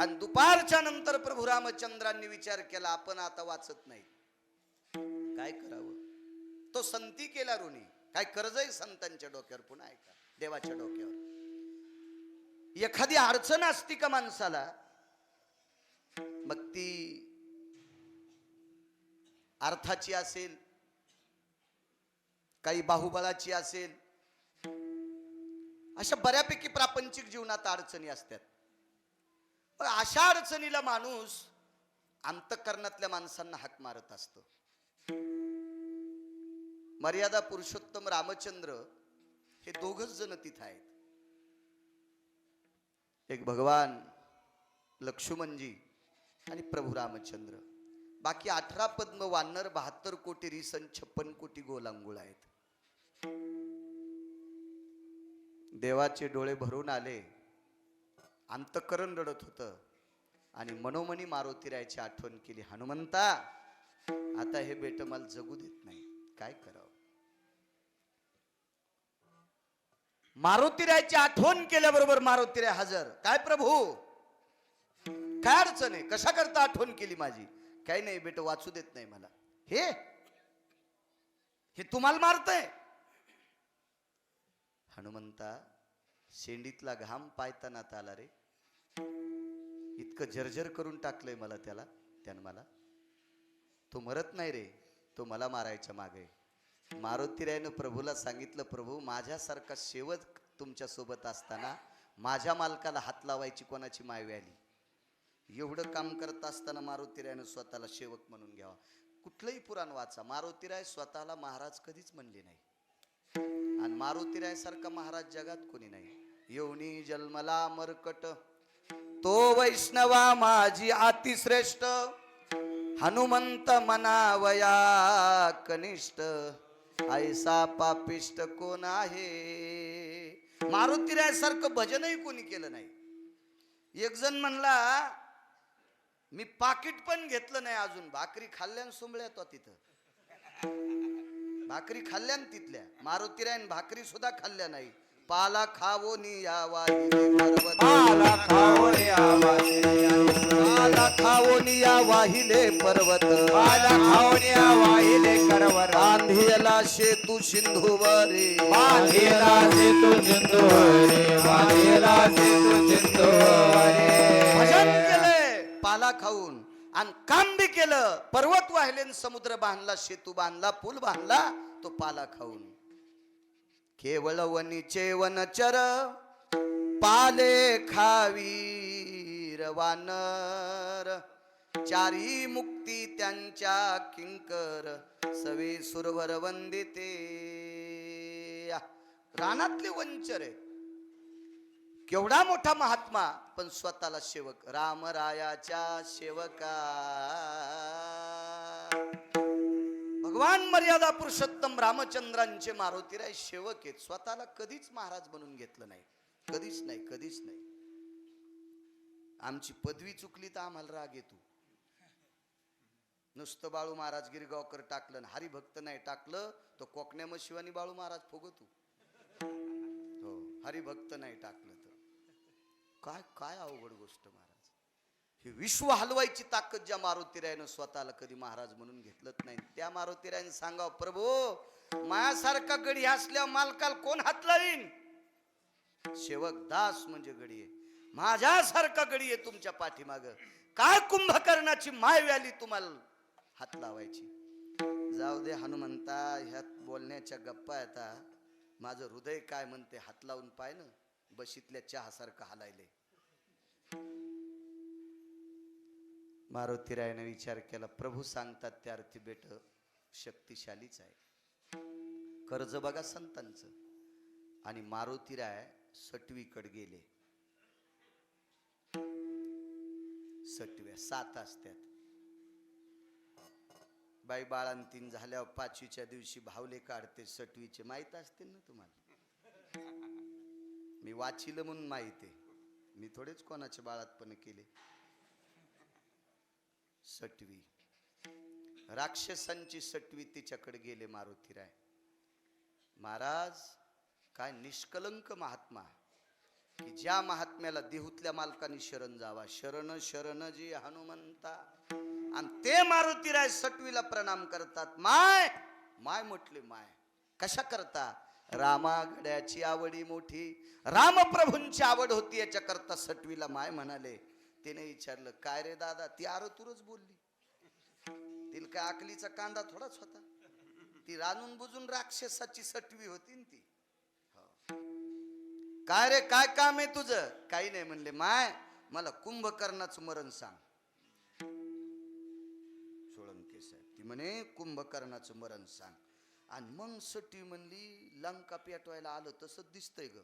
आणि दुपारच्या नंतर प्रभू रामचंद्रांनी विचार केला, आपण आता वाचत नाही, काय करावं. तो संती केला ऋणी. काय कर्ज आहे संतांच्या डोक्यावर. पुन्हा ऐका, देवाच्या डोक्यावर एखादी अडचण असती का माणसाला, मग ती अर्थाची असेल, काही बाहुबलाची असेल, अशा बऱ्यापैकी प्रापंचिक जीवनात अडचणी असतात. अशा अडचणीला माणूस अंतःकरणातल्या माणसांना हाक मारत असतो. मर्यादा पुरुषोत्तम रामचंद्र हे दोघच जण तिथे आहेत. एक भगवान लक्ष्मणजी आणि प्रभू रामचंद्र. बाकी 18 पद्म वानर, 72 कोटी रिसन, 56 कोटी गोलांगुळ आहेत. देवाचे डोळे भरून आले, अंतःकरण रडत होतं आणि मनोमनी मारुतीरायाची आठवण केली. हनुमंता, आता हे बेट मला जगू देत नाही, काय करावं? मारुतीरायाची आठवण केल्याबरोबर मारुतीराय हजर. काय प्रभू, काय अडचण आहे? कशा करता आठवण केली माझी? काही नाही बेट, वाचू देत नाही मला. हे तुम्हाला मारतय? हनुमंता, शेंडीतला घाम पायताना आला रे. इतकं जर्जर करून टाकलंय मला त्यानं मला. तो मरत नाही रे, तो मला मारायच्या मागे. मारुतीरायानं प्रभूला सांगितलं, प्रभू माझ्यासारखा सेवक तुमच्या सोबत असताना माझ्या मालकाला हात लावायची कोणाची मायवी आली? एवढं काम करत असताना मारुतीरायानं स्वतःला सेवक म्हणून घ्यावा. कुठलंही पुराण वाचा, मारुतीराय स्वतःला महाराज कधीच म्हणले नाही. आणि मारुतीराय सारखा महाराज जगात कोणी नाही. येऊनी जन्मला मरकट, तो वैष्णवा माझी अतिश्रेष्ठ. हनुमंत मनावया कनिष्ठ, ऐसा पापिष्ट कोण आहे? मारुतीराय सारखं भजनही कोणी केलं नाही. एक जण म्हणला, मी पाकिट पण घेतलं नाही अजून, भाकरी खाल्ल्यान सुंबळ्या तो तिथं. भाकरी खाल्ल्यान तिथल्या. मारुतीरायन भाकरी सुद्धा खाल्ल्या नाही. पाला खावोनी या वाहिले पर्वत, पाला खाओनी आवाहिले, पाला खावोनी या वाहिले पर्वत, पाला खाओनी आवाहिले करवर, बांधियला शेतू सिंधुवरे, बांधिला सेतू सिंधुवरे, बांधिला सेतू सिंधुवरे. भजन केलंय पाला खाऊन आणि काम बी केलं. पर्वत वाहिले, समुद्र बांधला, सेतू बांधला, पूल बांधला, तो पाला खाऊन. केवळ वनीचे वनचर, पाले खावीर वानर, चारी मुक्ती त्यांच्या किंकर, सवे सुरवर वंदिते. रानातले वंचर आहेत. केवढा मोठा महात्मा, पण स्वतःला सेवक. रामरायाच्या सेवका. भगवान मर्यादा पुरुषोत्तम रामचंद्रांचे मारुतीराय सेवक आहेत. स्वतःला कधीच महाराज बनवून घेतलं नाही. कधीच नाही, कधीच नाही. आमची पदवी चुकली तर आम्हाला राग येतो. नुसतं बाळू महाराज गिरगावकर टाकलं, हरिभक्त नाही टाकलं तर कोकण्या मग शिवानी बाळू महाराज फुगतो. हो, हरिभक्त नाही टाकलं तर काय काय अवघड गोष्ट महाराज. हे विश्व हलवायची ताकद ज्या मारुतीरायानं स्वतःला कधी महाराज म्हणून घेतलंच नाही, त्या मारुतीरायानं सांगावं, प्रभू माझ्यासारखा गडी असल्या मालकाला कोण हात लावीन? सेवक दास म्हणजे गडी आहे. माझ्यासारखा गडी आहे तुमच्या पाठीमाग. काय कुंभकर्णाची माय व्याली तुम्हाला हात लावायची? जाऊ दे हनुमंता, ह्यात बोलण्याच्या गप्पा आता. माझं हृदय काय म्हणते हात लावून पाय ना, बशीतल्या चहासारखं हलायले. मारुतीरायाने विचार केला, प्रभू सांगतात त्या अर्थी बेट शक्तिशालीच आहे. कर्ज बघा संतांचं. आणि मारुतीराय सटवीकडे गेले. सटव्या 7 असतात. बाई बाळांतीन झाल्यावर 5वीच्या दिवशी भावले काढते सटवीचे, माहित असतील ना तुम्हाला. मी वाचिलं म्हणून माहिती आहे, मी थोडेच कोणाच्या बाळातपण केले. सटवी, राक्षसांची सटवी तिच्याकडे गेले मारुतीराय. महाराज काय निष्कलंक महात्मा, की ज्या महात्म्याला देहूतल्या मालकाने शरण जावा. शरण शरण जी हनुमंता. आणि ते मारुतीराय सटवीला प्रणाम करतात. माय माय म्हटले. माय कशा करता? रामागड्याची आवडी मोठी, रामप्रभूंची आवड होती याच्या करता सटवीला माय म्हणाले. तिने विचारलं, काय रे दादा? ती आरतूरच बोलली. तिला काय अकलीचा कांदा थोडाच होता. ती रानून बुजून राक्षसाची सटवी होती ना ती. काय रे, काय काम आहे तुझं? काही नाही म्हणले. माय मला कुंभकर्णाचं मरण सांग. सोळंके साहेब ती म्हणे कुंभकर्णाचं मरण सांग. आणि मग सटवी म्हणली, लंका पेटवायला आलं तसं दिसतंय ग.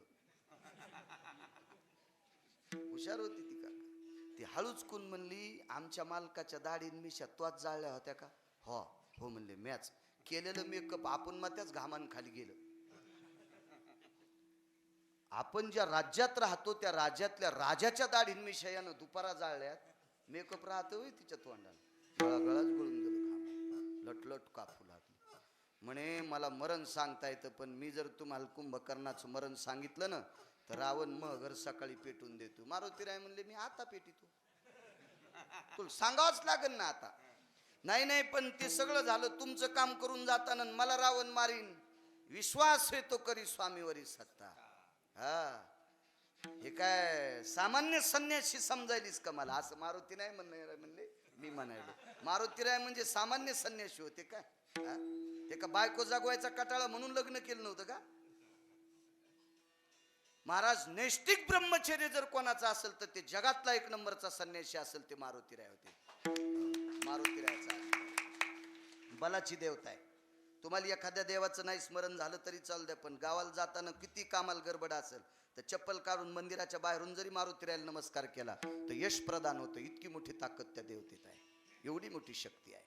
हुशार होती ती का. ती हळूच कोण म्हणली, आमच्या मालकाच्या दाढीन मिशा त्वाच जाळल्या होत्या का? हो हो म्हणले, मॅच केलेलं मेकअप आपण मग त्याच घामान खाली गेलं. आपण ज्या राज्यात राहतो त्या राज्यातल्या राजाच्या दाढींविषयानं दुपारा जाळल्यात मेकअप राहतो होय तिच्या तोंडाला, गळाच गळून गेलं घाम, लटलट कापू लागली. म्हणे मला मरण सांगता येतं, पण मी जर तुम्हाला कुंभकर्णाचं मरण सांगितलं ना तर रावण मग घर सकाळी पेटून देतो. मारुती राय म्हणले मी आता पेटितो, तुला सांगावंच लागेल ना आता. नाही नाही, पण ते सगळं झालं तुमचं काम करून जाताना मला रावण मारीन, विश्वास येतो करी स्वामीवरी सत्ता. हा, हे काय सामान्य संन्यासी समजायलीस का मला? असं मारुती नाही म्हणले, मी म्हणायलो मारुती राय म्हणजे सामान्य संन्यासी होते का? ते का बायको जागवायचा कटाळा म्हणून लग्न केलं नव्हतं का? महाराज, नैष्टिक ब्रह्मचर्य जर कोणाचं असेल तर ते जगातला एक नंबरचा संन्यासी असेल ते मारुती राय होते. मारुती रायचा बलाची देवता आहे. तुम्हाला एखाद्या देवाचं नाही स्मरण झालं तरी चालू द्या, पण गावाला जाताना किती कामाला गडबड असेल तर चप्पल काढून मंदिराच्या बाहेरून जरी मारुती रायाला नमस्कार केला तर यश प्रदान होतं. इतकी मोठी ताकद त्या देवतेत आहे, एवढी मोठी शक्ती आहे.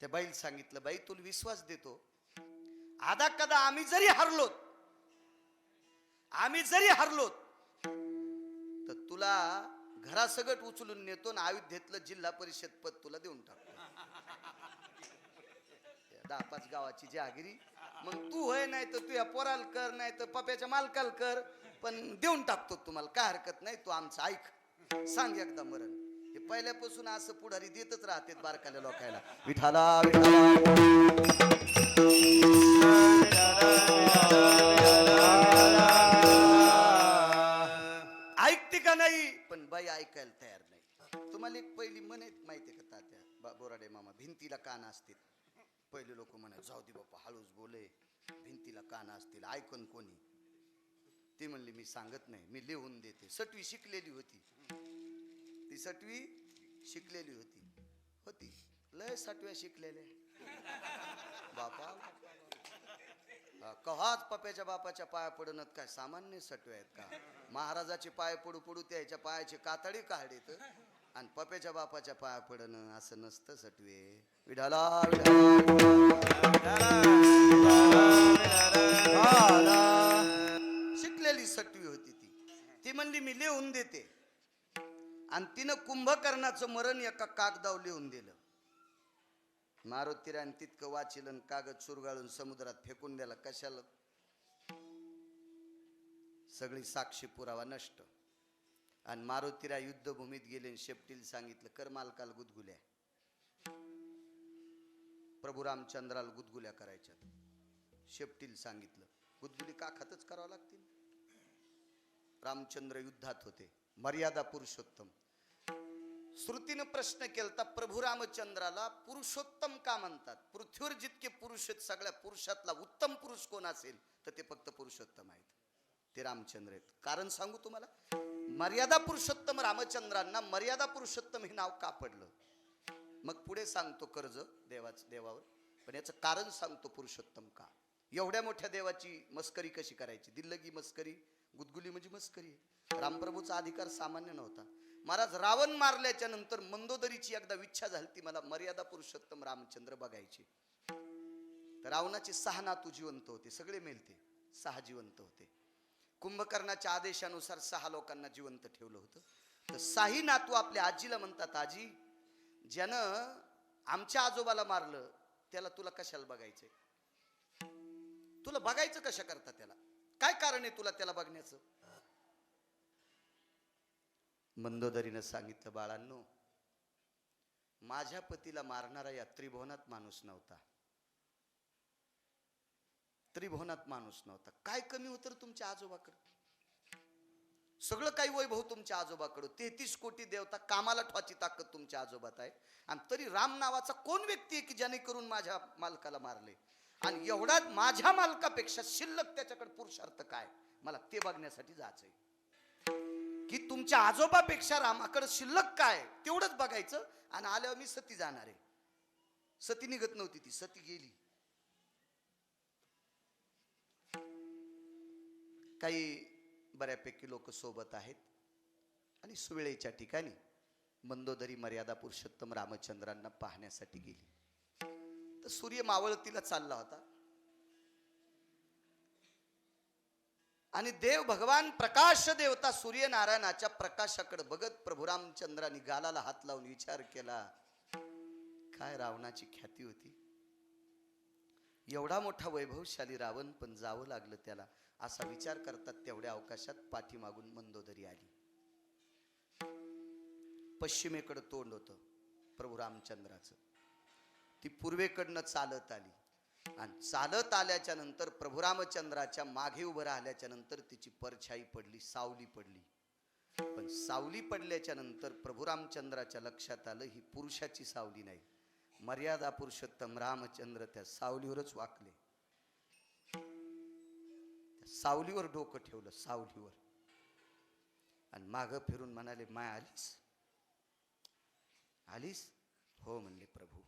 त्या बाईला सांगितलं, बाई तुला विश्वास देतो, आधा कदा आम्ही जरी हरलोत तर तुला घरासगट उचलून नेतो आणि अयोध्येतलं जिल्हा परिषद पद तुला देऊन टाकतो. 10-5 गावाची जहागिरी मग तू होय, नाही तर तू या पोराल कर, नाही तर पप्याच्या मालकाल कर, पण देऊन टाकतो तुम्हाला, काय हरकत नाही. तू आमचं ऐक, सांग एकदा मरण. हे पहिल्यापासून असं पुढारी देतच राहते बारकाल्या लोकायला, विठाला ऐकते का नाही? पण बाई ऐकायला तयार नाही. तुम्हाला एक पहिली म्हणे माहिती का तात्या बोराडे मामा, भिंतीला कान असतील. पहिले लोक म्हणाय जाऊ दे बाप्पा हळूच बोले, भिंतीला कान असतील, ऐकन कोणी? ती म्हणली मी सांगत नाही, मी लिहून देते. 6वी शिकलेली होती ती, 6वी शिकलेली होती लय 6व्या शिकलेल्या बापा. कहाच पप्याच्या बापाच्या पाया पडणत काय सामान्य 6व्या आहेत का? महाराजाचे पाय पडू पडू त्याच्या पायाची कातडी काढीत आणि पप्याच्या बापाच्या पाया पडणं असं नसतं. 6वे विडाला शिकलेली 6वी होती ती म्हणली मी लिहून देते. आणि तिनं कुंभकर्णाचं मरण एका कागदावर लिहून दिलं. मारुतीरायन तितकं वाचिलं, कागद चुरगाळून समुद्रात फेकून द्याला. कशाला? सगळी साक्षी पुरावा नष्ट. आणि मारुतीराय युद्धभूमीत गेले, शेपटीला सांगितलं कर मालकाला गुदगुल्या. प्रभू रामचंद्राला गुदगुल्या करायच्यात. शेपटीला सांगितलं गुदगुली काखातच करावं लागतील. रामचंद्र युद्धात होते, मर्यादा पुरुषोत्तम. श्रुतीनं प्रश्न केलता प्रभू रामचंद्राला पुरुषोत्तम का म्हणतात? पृथ्वीवर जितके पुरुष आहेत सगळ्या पुरुषातला उत्तम पुरुष कोण असेल तर ते फक्त पुरुषोत्तम आहेत, ते रामचंद्र आहेत. कारण सांगू तुम्हाला, मर्यादा पुरुषोत्तम रामचंद्रांना मर्यादा पुरुषोत्तम हे नाव का पडलं? मग पुढे सांगतो कर्ज देवावर, पण याचं कारण सांगतो पुरुषोत्तम का. एवढ्या मोठ्या देवाची मस्करी कशी करायची? दिल्लगी मस्करी, गुदगुली म्हणजे मस्करी. रामप्रभूचा अधिकार सामान्य नव्हता. महाराज, रावण मारल्याच्या नंतर मंदोदरीची एकदा इच्छा झाली ती मला मर्यादा पुरुषोत्तम रामचंद्र बघायचे. तर रावणाचे 6 नातू जिवंत होते, सगळे मेलते, 6 जिवंत होते. कुंभकर्णाच्या आदेशानुसार 6 लोकांना जिवंत ठेवलं होतं. तर 6 नातू आपल्या आजीला म्हणतात, आजी ज्यानं आमच्या आजोबाला मारलं त्याला तुला कशाला बघायचंय? तुला बघायचं कशा करता? त्याला काय कारण आहे तुला त्याला बघण्याचं? मंदोदरीनं सांगितलं, बाळांनो, माझ्या पतीला मारणारा या त्रिभुवनात माणूस नव्हता, त्रिभुवनात माणूस नव्हता. काय कमी होतं रे तुमच्या आजोबाकडं? सगळं काही वैभव तुमच्या आजोबाकडं, 33 कोटी देवता कामाला ठेवायची ताकद तुमच्या आजोबात आहे. आणि तरी राम नावाचा कोण व्यक्ती आहे की ज्याने करून माझ्या मालकाला मारले? आणि एवढा माझ्या मालकापेक्षा शिल्लक त्याच्याकडे पुरुषार्थ काय, मला ते बघण्यासाठी जायचंय. की तुमच्या आजोबापेक्षा रामाकडे शिल्लक काय तेवढंच बघायचं. आणि आल्यावर मी सती जाणार आहे. सती निघत नव्हती, ती सती गेली. काही बऱ्यापैकी लोक सोबत आहेत आणि सुवेळेच्या ठिकाणी मंदोदरी मर्यादा पुरुषोत्तम रामचंद्रांना पाहण्यासाठी गेली. तर सूर्य मावळतीला चालला होता. आणि देव भगवान प्रकाश देवता सूर्यनारायणाच्या प्रकाशाकडे बघत प्रभू रामचंद्रांनी गालाला हात लावून विचार केला, काय रावणाची ख्याती होती, एवढा मोठा वैभवशाली रावण पण जावं लागलं त्याला, असा विचार करतात तेवढ्या अवकाशात पाठीमागून मंदोदरी आली. पश्चिमेकडे तोंड होतं प्रभू रामचंद्राचं. ती पूर्वेकडनं चालत आली आणि चालत आल्याच्या नंतर प्रभू रामचंद्राच्या मागे उभं राहिल्याच्या नंतर तिची परछाई पडली, सावली पडली. पण सावली पडल्याच्या नंतर प्रभू रामचंद्राच्या लक्षात आलं ही पुरुषाची सावली नाही, मर्यादा पुरुषोत्तम रामचंद्र त्या सावलीवरच वाकले. त्या सावलीवर डोकं ठेवलं, सावलीवर, आणि मागं फिरून म्हणाले, माय आलीस? आलीस? हो म्हणले प्रभू.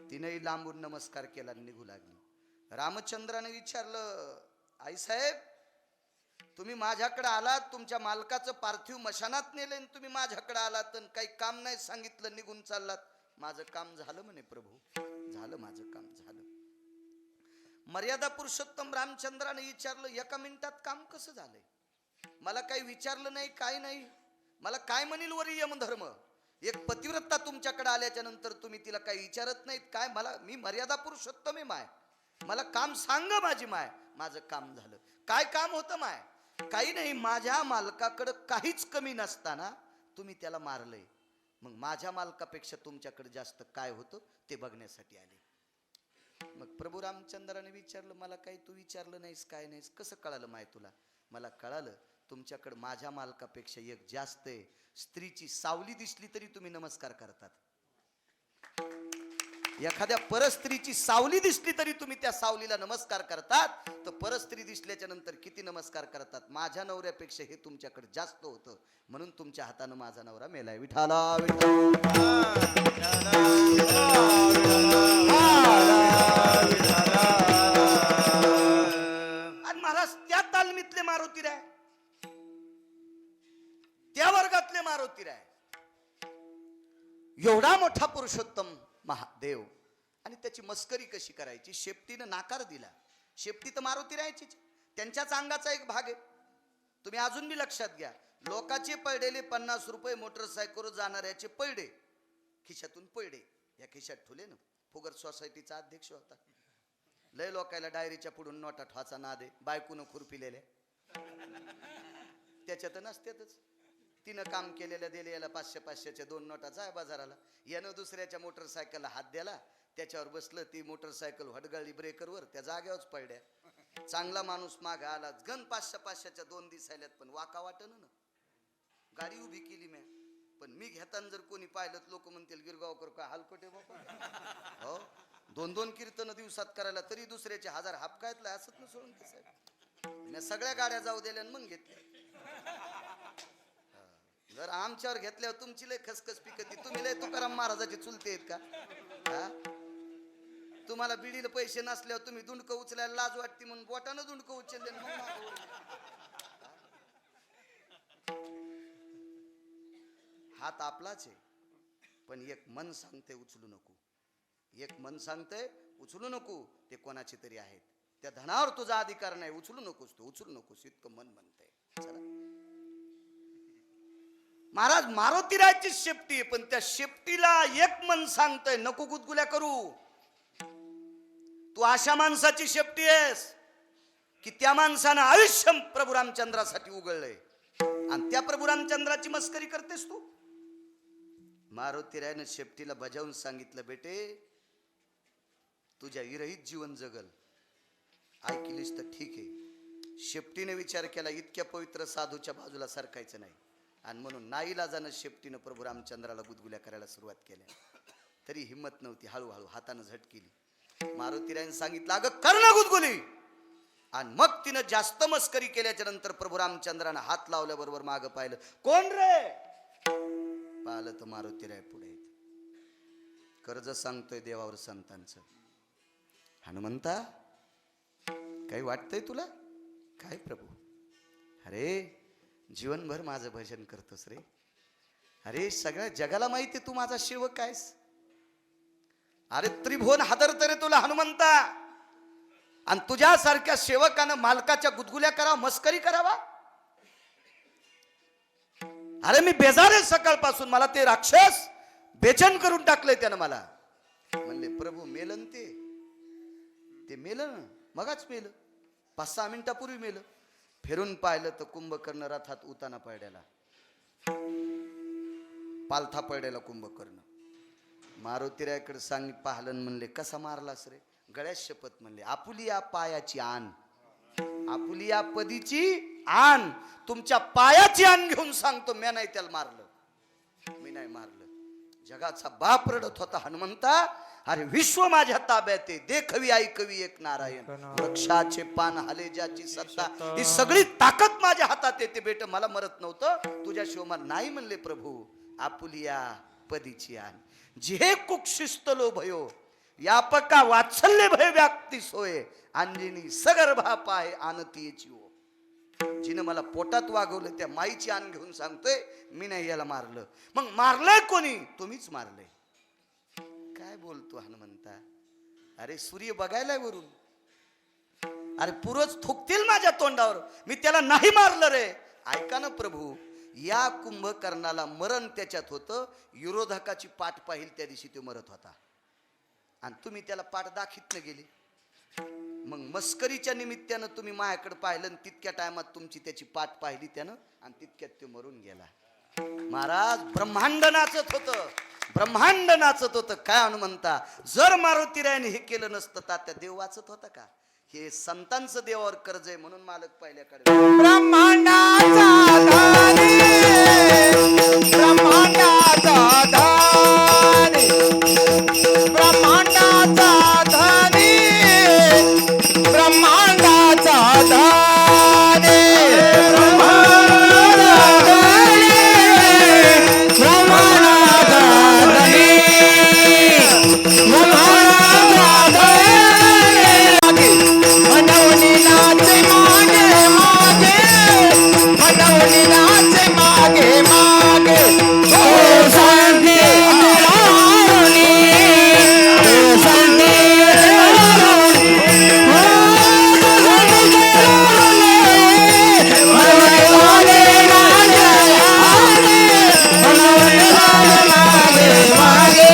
तिनेही लांबून नमस्कार केला, निघू लागली. रामचंद्राने विचारलं, आई साहेब तुम्ही माझ्याकडे आलात, तुमच्या मालकाचं पार्थिव मशानात नेले, तुम्ही माझ्याकडे आलात आणि काही काम नाही सांगितलं, निघून चाललात. माझं काम झालं म्हणे प्रभू, झालं माझं काम झालं. मर्यादा पुरुषोत्तम रामचंद्राने विचारलं, एका मिनिटात काम कसं झालंय? मला काही विचारलं नाही, काय नाही, मला काय म्हणील वरी यमधर्म? एक पतिव्रता तुमच्याकडे आल्याच्या नंतर तुम्ही तिला काही विचारत नाहीत काय? मला, मी मर्यादा पुरुषोत्तम आहे माय, मला काम सांग माझी माय. माझं काम झालं. काय काम होतं माय? काही नाही, माझ्या मालकाकडे काहीच कमी नसताना तुम्ही त्याला मारलंय, मग माझ्या मालकापेक्षा तुमच्याकडे जास्त काय होतं ते बघण्यासाठी आले. मग प्रभू रामचंद्राने विचारलं, मला काही तू विचारलं नाहीस, काय नाहीस, कसं कळालं माय तुला? मला कळालं तुमच्याकडे माझ्या मालकापेक्षा एक जास्त आहे. स्त्रीची सावली दिसली तरी तुम्ही नमस्कार करतात, एखाद्या परस्त्रीची सावली दिसली तरी तुम्ही त्या सावलीला नमस्कार करतात, तर परस्त्री दिसल्याच्या नंतर किती नमस्कार करतात. माझ्या नवऱ्यापेक्षा हे तुमच्याकडे जास्त होतं, म्हणून तुमच्या हातानं माझा नवरा मेलाय. विठाला आणि महाराज त्या तालमीतले मारुती राय, त्या वर्गातले मारुती राय, एवढा मोठा पुरुषोत्तम महादेव, आणि त्याची मस्करी कशी करायची? शेपटीनं नाकार दिला. शेपटी तर मारुती राहायचीच, त्यांच्याच अंगाचा एक भाग आहे. तुम्ही अजून बी लक्षात घ्या, लोकांचे पडलेले 50 रुपये मोटरसायकलवर जाणाऱ्याचे पैडे, खिशातून पैडे या खिशात ठेवले ना. फुगर सोसायटीचा अध्यक्ष होता, लय लोकायला डायरीच्या पुढून नोटा ठवाचा नाद आहे, बायकून खुरपिलेल्या त्याच्यात नसत्यातच. तिनं काम केलेल्या दिलेल्या 500-500च्या 2 नोटा, जाय बाजाराला. यानं दुसऱ्याच्या मोटरसायकलला हात द्याला, त्याच्यावर बसलं, ती मोटरसायकल हडगळली ब्रेकरवर, त्या जागेवरच पडल्या. चांगला माणूस माग आला, गण 500-500च्या 2 दिसायल्यात, पण वाका वाटन ना. गाडी उभी केली मी, पण मी घेताना जर कोणी पाहिलं, लोक म्हणतील गिरगावकर काय हलकटे बापा. हो, 2-2 कीर्तन दिवसात करायला तरी दुसऱ्याचे 1000 हापकायतला असत ना सोडून ते साहेब. मी सगळ्या गाड्या जाऊ दिल्या मग घेतल्या. जर आमच्यावर घेतल्यावर तुमची लय खसखस पिकती. तुम्ही लय तुकाराम महाराजाचे चुलते आहेत का? तुम्हाला बिडीला पैसे नसल्यावर तुम्ही दुंडकं उचलायला लाज वाटते म्हणून बोटानं दुंडकं उचलले. हात आपलाच आहे, पण एक मन सांगते उचलू नको. एक मन सांगते उचलू नको, ते कोणाचे तरी आहेत. त्या धनावर तुझा अधिकार नाही, उचलू नकोस, तू उचलू नकोस, इतकं मन म्हणते. चला महाराज, मारुतीरायची शेपटी आहे, पण त्या शेपटीला एक मन सांगतंय नको गुदगुल्या करू. तू अशा माणसाची शेपटी आहेस की त्या माणसानं आयुष्य प्रभू रामचंद्रासाठी उघडलंय, आणि त्या प्रभू रामचंद्राची मस्करी करतेस तू. मारुतीरायनं शेपटीला बजावून सांगितलं, बेटे तुझ्या विरहित जीवन जगल, ऐकलीस तर ठीक आहे. शेपटीने विचार केला, इतक्या पवित्र साधूच्या बाजूला सरकायचं नाही, आणि म्हणून नाईलाजानं शेपटीनं प्रभू रामचंद्राला गुदगुल्या करायला सुरुवात केल्या. तरी हिंमत नव्हती, हळूहळू हातानं झट केली. मारुतीरायनं सांगितलं, अगं कर ना गुदगुली. आणि मग तिनं जास्त मस्करी केल्याच्या नंतर प्रभू रामचंद्रानं हात लावल्याबरोबर मागं पाहिलं, कोण रे? पाहिलं तर मारुतीराय पुढे आहेत. कर्ज सांगतोय देवावर संतांचं. हनुमंता काही वाटतंय तुला? काय प्रभू? अरे जीवनभर माझं भजन करतोस रे. अरे सगळ्या जगाला माहिती तू माझा सेवक आहेस. अरे त्रिभुवन हादरत रे तुला हनुमंता. आणि तुझ्यासारख्या सेवकानं मालकाच्या गुदगुल्या करावा, मस्करी करावा? अरे मी बेजार आहे सकाळपासून, मला ते राक्षस बेचैन करून टाकलंय त्यानं मला. म्हणले प्रभू मेलन ते मेलं ना, मगाच मेलं, 5-6 मिनिटापूर्वी मेलं. फिरून पाहिलं तर कुंभकर्ण रथात उताना पडल्याला, पालथा पडलेला कुंभकर्ण. मारुतीरायाकडे सांग पाहलन, म्हणले कसा मारलास रे? गळ्यात शपथ म्हणले, आपुली या पायाची आण, आपुली या पदीची आण, तुमच्या पायाची आण घेऊन सांगतो, मी नाही त्याला मारलं, मी नाही मारलं. जगाचा बाप रडत होता हनुमंता, अरे विश्व माझ्या ताब्यात आहे, देखवी ऐकवी एक नारायण, वृक्षाचे पान हाले ज्याची सत्ता, ही सगळी ताकद माझ्या हातात येते. बेट मला मरत नव्हतं, तुझ्याशिवाय मला नाही. म्हणले प्रभू आपुलिया पदीची आण, जे कुक्षिस्तलो भयो यापका वात्सल्य भय व्याप्ती सोय, अंजनी सगर्भा पाय आणतीची हो. जिने मला पोटात वागवलं त्या माईची आण घेऊन सांगतोय, मी नाही याला मारलं. मग मारलंय कोणी? तुम्हीच मारलंय. काय बोलतो हनुमंता? अरे सूर्य बघायलाय वरून, अरे पुरच थुकतील माझ्या तोंडावर, मी त्याला नाही मारलं रे. ऐका ना प्रभू, या कुंभकर्णाला मरण त्याच्यात होतं, विरोधकाची पाठ पाहिली त्या दिवशी तो मरत होता, आणि तुम्ही त्याला पाठ दाखीत न गेली. मग मस्करीच्या निमित्तानं तुम्ही माझ्याकडे पाहिलं, तितक्या टायमात तुमची त्याची पाठ पाहिली त्यानं, आणि तितक्यात तो मरून गेला. महाराज ब्रह्मांड नाचत होतं, ब्रह्मांड नाचत होतं. काय हनुमंता, जर मारुतीरायाने हे केलं नसतं तर त्या देव वाचत होता का? हे संतांचं देवावर कर्ज आहे, म्हणून मालक पहिल्याकडे ब्रह्मांडाचा धारी, ब्रह्मांडाचा धारी, ब्रह्मांडाचा धारी, ब्रह्मांडाचा धारी, ब्रह्मांडाचा धारी, ब्रह्मांडाचा धारी, ब्रह्मांडाचा धारी. मनवनी नाचे मागे मागे, मनवनी नाचे मागे मागे, ओ शांती रावणी, ओ शांती रावणी, ओ शांती रावणी. मनवनी मागे मागे मागे, मनवनी मागे मागे मागे,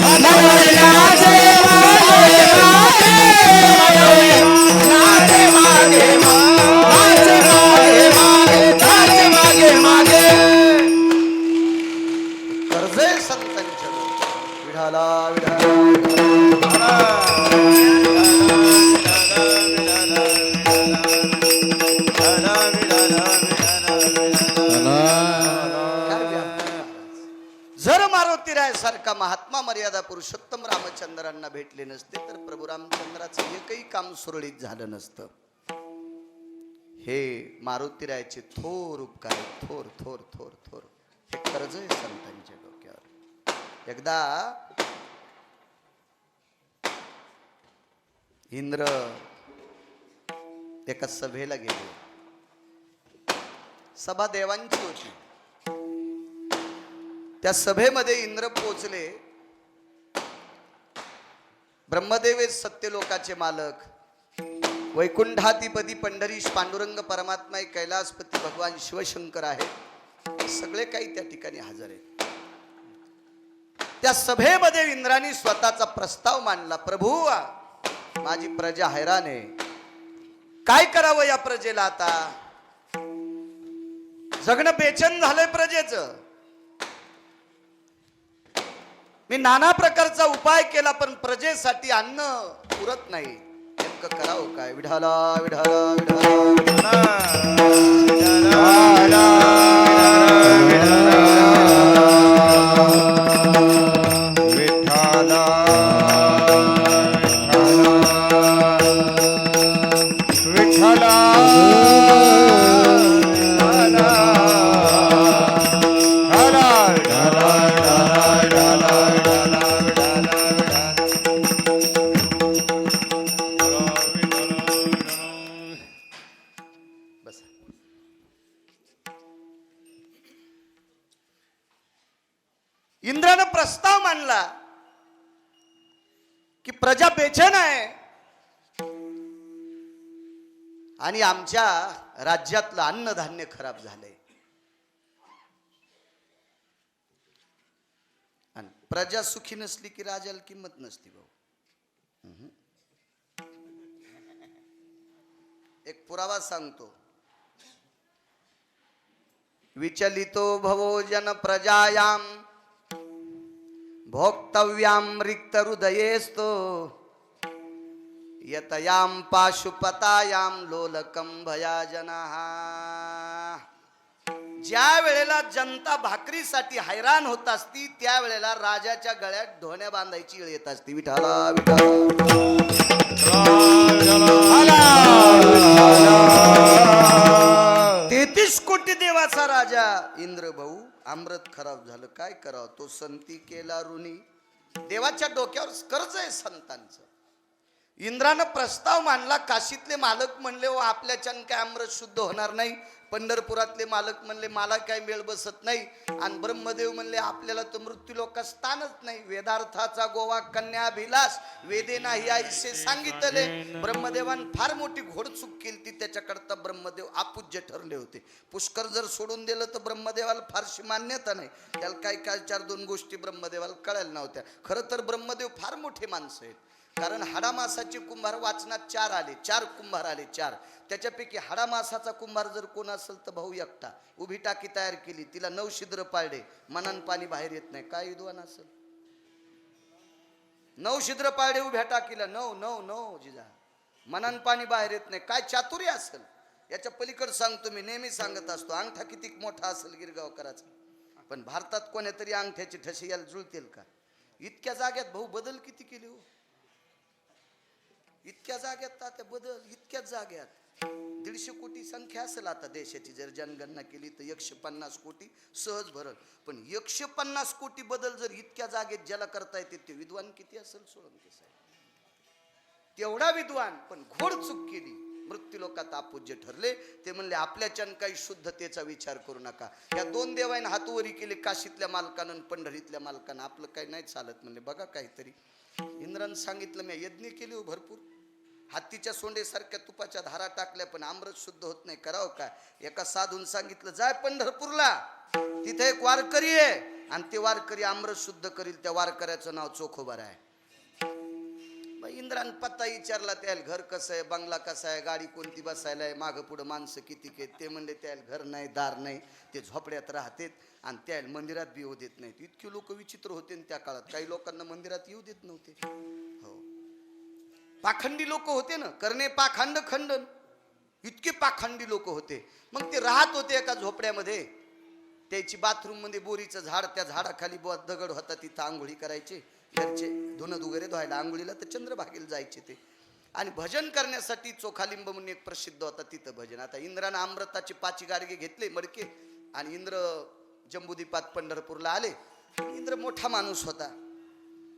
मनवनी नाचे मागे मागे, मनवनी नाचे मागे मागे, नाचे मागे मागे. कर्ज आहे संतांच्या डोक्यावर. विढाला विढाला काय व्याप. जर मारुतीराय सारखा महात्मा मर्यादा पुरुषोत्तम रामचंद्रांना भेटले नसते तर प्रभू रामचंद्राचं एकही काम सुरळीत झालं नसतं. हे मारुतीरायाचे थोर उपकार, थोर थोर थोर थोर, हे कर्ज आहे संतांच्या डोक्यावर. एकदा इंद्र एका सभेला गेले, सभा देवांची होती. त्या सभेमध्ये इंद्र पोचले. ब्रह्मदेव सत्यलोकाचे मालक, वैकुंठाधिपती पंढरीश पांडुरंग परमात्मा, कैलासपती भगवान शिवशंकर आहे, सगळे काही त्या ठिकाणी हजर आहेत. त्या सभेमध्ये इंद्राने स्वतःचा प्रस्ताव मांडला. प्रभू, माझी प्रजा हैराण आहे, काय करावं या प्रजेला? आता जगणं बेचैन झालंय प्रजेचं. मी नाना प्रकारचा उपाय केला, पण प्रजेसाठी अन्न पुरत नाही. नेमकं करावं काय? विढाला विढाला विढाला इंद्रानं प्रस्ताव मांडला की प्रजा बेचैन आहे, आणि आमच्या राज्यातलं अन्नधान्य खराब झालंय आणि प्रजा सुखी नसली की राजाला किंमत नसती भाऊ. एक पुरावा सांगतो. विचलितो भवो जन प्रजायाम भोक्तव्याम रिक्त हृदयेस्तो यतयाम पाशुपतायाम लोलकम भयाजनः. ज्या वेळेला जनता भाकरीसाठी हैराण होत असती त्यावेळेला राजाच्या गळ्यात ढोण्या बांधायची वेळ येत असती. विठाला विठाला 33 कोटी देवाचा राजा इंद्र भाऊ. अमृत खराब झालं, काय करावं. तो संती केला ऋणी. देवाच्या डोक्यावर कर्ज आहे संतांचं. इंद्रानं प्रस्ताव मांडला. काशीतले मालक म्हणले हो आपल्याच्यान काय अमृत शुद्ध होणार नाही. पंढरपुरातले मालक म्हणले मला काय मेळ बसत नाही. आणि ब्रह्मदेव म्हणले आपल्याला तर मृत्यूलोकात स्थानच नाही. वेदार्थाचा गोवा कन्याभिलास वेदे नाही आईसे सांगितले. ब्रह्मदेवान फार मोठी घोडचूक केली ती. त्याच्याकरता ब्रह्मदेव अपूज्य ठरले होते. पुष्कर जर सोडून दिलं तर ब्रह्मदेवाला फारशी मान्यता नाही. त्याला काय काय 4-2 गोष्टी ब्रह्मदेवाला कळायला नव्हत्या. खरं तर ब्रह्मदेव फार मोठे माणसं आहेत. कारण हाडामासाचे कुंभार वाचनात 4 आले. 4 कुंभार आले 4. त्याच्यापैकी हाडामासाचा कुंभार जर कोण असेल तर भाऊ एकटा. उभी टाकी तयार केली, तिला 9 छिद्र पाळले, मनान पाणी बाहेर येत नाही. काय विद्वान असेल. 9 छिद्र पाळले उभ्या टाकीला. 9 जिजा मनान पाणी बाहेर येत नाही. काय चातुर्य असेल. याच्या पलीकडे सांगतो मी, नेहमी सांगत असतो. अंगठा किती मोठा असेल गिरगावकराचा, पण भारतात कोणीतरी अंगठ्याची ठशी याला जुळतील का. इतक्या जाग्यात भाऊ बदल किती केले हो. इतक्या जाग्यात तात्या बदल. इतक्याच जाग्यात 150 कोटी संख्या असेल आता देशाची. जर जनगणना केली तर 150 कोटी सहज भरल. पण 150 कोटी बदल जर इतक्या जागेत ज्याला करता येते ते विद्वान किती असेल. सोळंके साहेब तेवढा विद्वान, पण घोड चूक केली. मृत्यूलोकात अपूज्य ठरले. ते म्हणले आपल्याच्यान काही शुद्धतेचा विचार करू नका. या 2 देवांनी हातवरी केले, काशीतल्या मालकानं आणि पंढरीतल्या मालकानं. आपलं काही नाही चालत म्हणले. बघा काहीतरी. इंद्रानं सांगितलं मी यज्ञ केले हो भरपूर. हत्तीच्या सोंडेसारख्या तुपाच्या धारा टाकल्या पण अमृत शुद्ध होत नाही. करावं काय. एका साधून सांगितलं जाय पंढरपूरला, तिथे एक वारकरी आहे आणि ते वारकरी अमृत शुद्ध करील. त्या वारकऱ्याचं नाव चोखोबार आहे. इंद्रानं पत्ता विचारला. त्याला घर कसं आहे, बंगला कसा आहे, गाडी कोणती बसायला आहे, मागं पुढं माणसं किती आहेत. ते म्हणले त्याला घर नाही, दार नाही, ते झोपड्यात राहतात आणि त्याला मंदिरात बी येऊ देत नाहीत. इतके लोक विचित्र होते त्या काळात. काही लोकांना मंदिरात येऊ देत नव्हते. हो, पाखंडी लोक होते ना. करणे पाखंड खंडन. इतके पाखंडी लोक होते. मग ते राहत होते एका झोपड्यामध्ये. त्याची बाथरूम मध्ये बोरीचं झाड, त्या झाडाखाली दगड होता, तिथं आंघोळी करायचे. घरचे धुणं वगैरे धुवायला आंघोळीला तर चंद्रभागेला जायचे ते. आणि भजन करण्यासाठी चोखालिंब म्हणून एक प्रसिद्ध होता, तिथं भजन. आता इंद्रानं अमृताचे 5 गाडगे घेतले मडके आणि इंद्र जम्बूद्वीपात पंढरपूरला आले. इंद्र मोठा माणूस होता.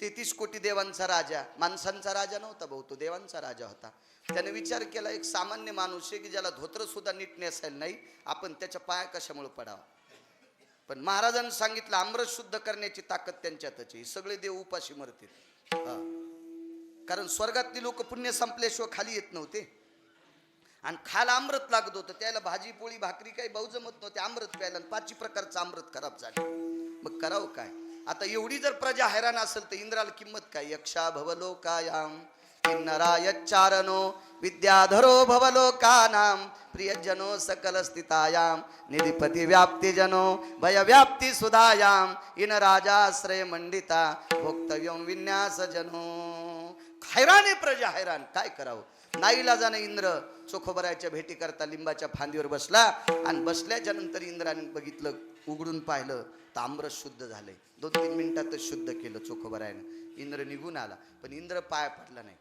33 कोटी देवांचा राजा. माणसांचा राजा नव्हता भाऊ, तो देवांचा राजा होता. त्याने विचार केला एक सामान्य माणूस आहे की ज्याला धोत्र सुद्धा नीट नेसायला नाही, आपण त्याच्या पाया कशामुळे पडावा. पण महाराजांनी सांगितलं अमृत शुद्ध करण्याची ताकद त्यांच्यातच आहे. सगळे देव उपाशी मरतील. कारण स्वर्गातली लोक पुण्य संपल्याशिवाय खाली येत नव्हते. आणि खायला अमृत लागत होतं. त्याला भाजी पोळी भाकरी काही भाऊ जमत नव्हते. अमृत प्यायला 5 प्रकारचं अमृत खराब झालं. मग करावं काय. आता एवढी जर प्रजा हैराण असेल तर इंद्राला किंमत काय. यक्षा भवलोकायाम किन्नरायच्चारणो विद्याधरो भवलोकानाम प्रियजनो सकल स्थितायाम निधिपती व्याप्तिजनो भयव्याप्ती सुधायाम इन राजाश्रय मंडिता भोक्तव्यम विन्यासजनो. हैराण प्रजा हैराण. काय करावं. नाईलाजाने इंद्र चोखोबराच्या भेटी करता लिंबाच्या फांदीवर बसला. आणि बसल्याच्या नंतर इंद्राने बघितलं, उघडून पाहिलं तर अमृत शुद्ध झालंय. 2-3 मिनिटातच शुद्ध केलं चोखोबरायनं. इंद्र निघून आला. पण इंद्र पाया पडला नाही.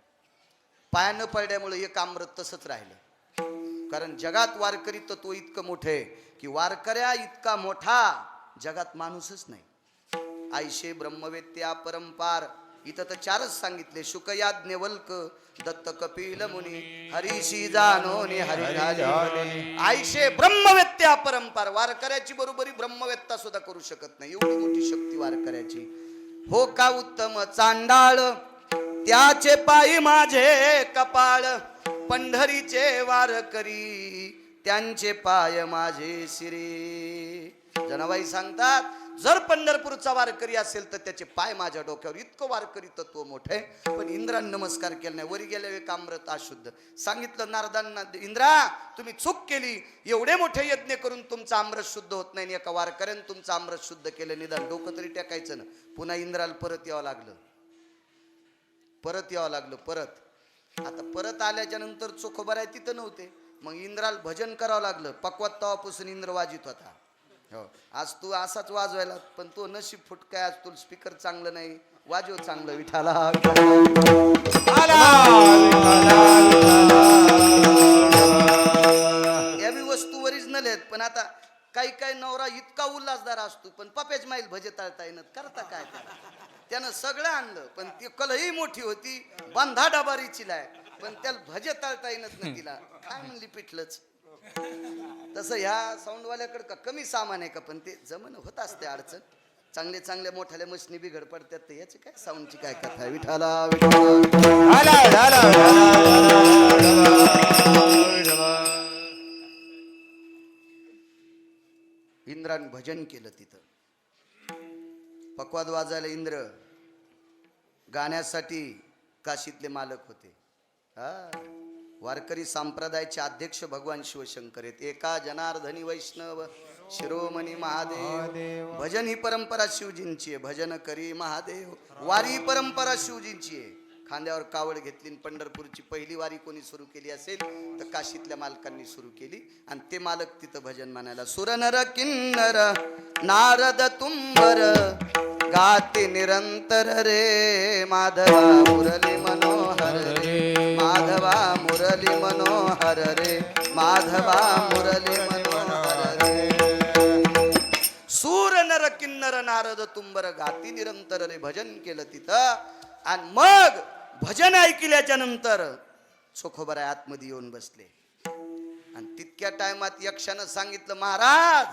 पाया न पडल्यामुळे एक अमृत तसंच राहिलं. कारण जगात वारकरी तत्व इतकं मोठं आहे की वारकऱ्या इतका मोठा जगात माणूसच नाही. आयशे ब्रह्मवेत्या परंपार. इथं तर 4च सांगितले. शुकयाज्ञवल्क दत्त कपिल मुनी हरीशी जानोनी हरिधारी. आयशे ब्रह्मवेत्या परंपार. वारकऱ्याची बरोबरी ब्रह्मवेत्ता सुद्धा करू शकत नाही. एवढी मोठी शक्ती वारकऱ्याची. हो का उत्तम चांडाळ त्याचे पायी माझे कपाळ पंढरीचे वारकरी त्यांचे पाय माझे शिरे. जनाबाई सांगतात जर पंढरपूरचा वारकरी असेल तर त्याचे पाय माझ्या डोक्यावर. इतकं वारकरी तत्व मोठे. पण इंद्राने नमस्कार केला नाही. वरी गेले एक अमृत अशुद्ध. सांगितलं नारदांना इंद्रा तुम्ही चूक केली. एवढे मोठे यज्ञ करून तुमचं अमृत शुद्ध होत नाही. एका वारकऱ्याने तुमचं अमृत शुद्ध केलं. निदान डोकं तरी टाकायचं ना. पुन्हा इंद्राला परत यावं लागलं. आता परत आल्याच्या नंतर चोखोबराय तिथं नव्हते. मग इंद्राला भजन करावं लागलं. पक्वात तवापासून इंद्र वाजित होता. हो आज तू असाच वाजवायला. पण तो नशीब फुटकाय. आज तुला स्पीकर चांगलं नाही. वाजव चांगलं विठाला. या बी वस्तू ओरिजिनल आहेत. पण आता काही नवरा इतका उल्हासदार असतो पण पप्याच माईल भजे तळता येणं करता काय त्यानं सगळं आणलं. पण ती कलही मोठी होती. बंधा डबारीची लाय. पण त्याला भजे तळता येणच ना तिला. काय म्हणली पिठलंच. तसं ह्या साऊंडवाल्याकडे का कमी सामान आहे का. पण ते जमन होत असते अडचण. चांगल्या मोठ्याल्या मशनी बिघड पडतात. तर याची काय साऊंडची काय कथा. विठाला इंद्राने भजन केलं तिथं. पक्वाद वाजायला इंद्र. गाण्यासाठी काशीतले मालक होते. वारकरी संप्रदायाचे अध्यक्ष भगवान शिवशंकर आहेत. एका जनार्दनी वैष्णव शिरोमणी महादेव. भजन ही परंपरा शिवजींची आहे. भजन करी महादेव. वारी ही परंपरा शिवजींची आहे. खांद्यावर कावड घेतली. पंढरपूरची पहिली वारी कोणी सुरू केली असेल तर काशीतल्या मालकांनी सुरू केली. आणि ते मालक तिथं भजन म्हणायला. सुरनर किन्नर नारद तुंबर गाते निरंतर रे. माधवा मुरली मनोहर रे. माधवा मुरली मनोहर रे. माधवा मुरली मनोहर रे. सूर नर किन्नर नारद तुंबर गाती निरंतर रे. भजन केलं तिथं. आणि मग भजन ऐकल्याच्या नंतर चोखोबराय आतमध्ये येऊन बसले. आणि तितक्या टायमात यक्षानं सांगितलं महाराज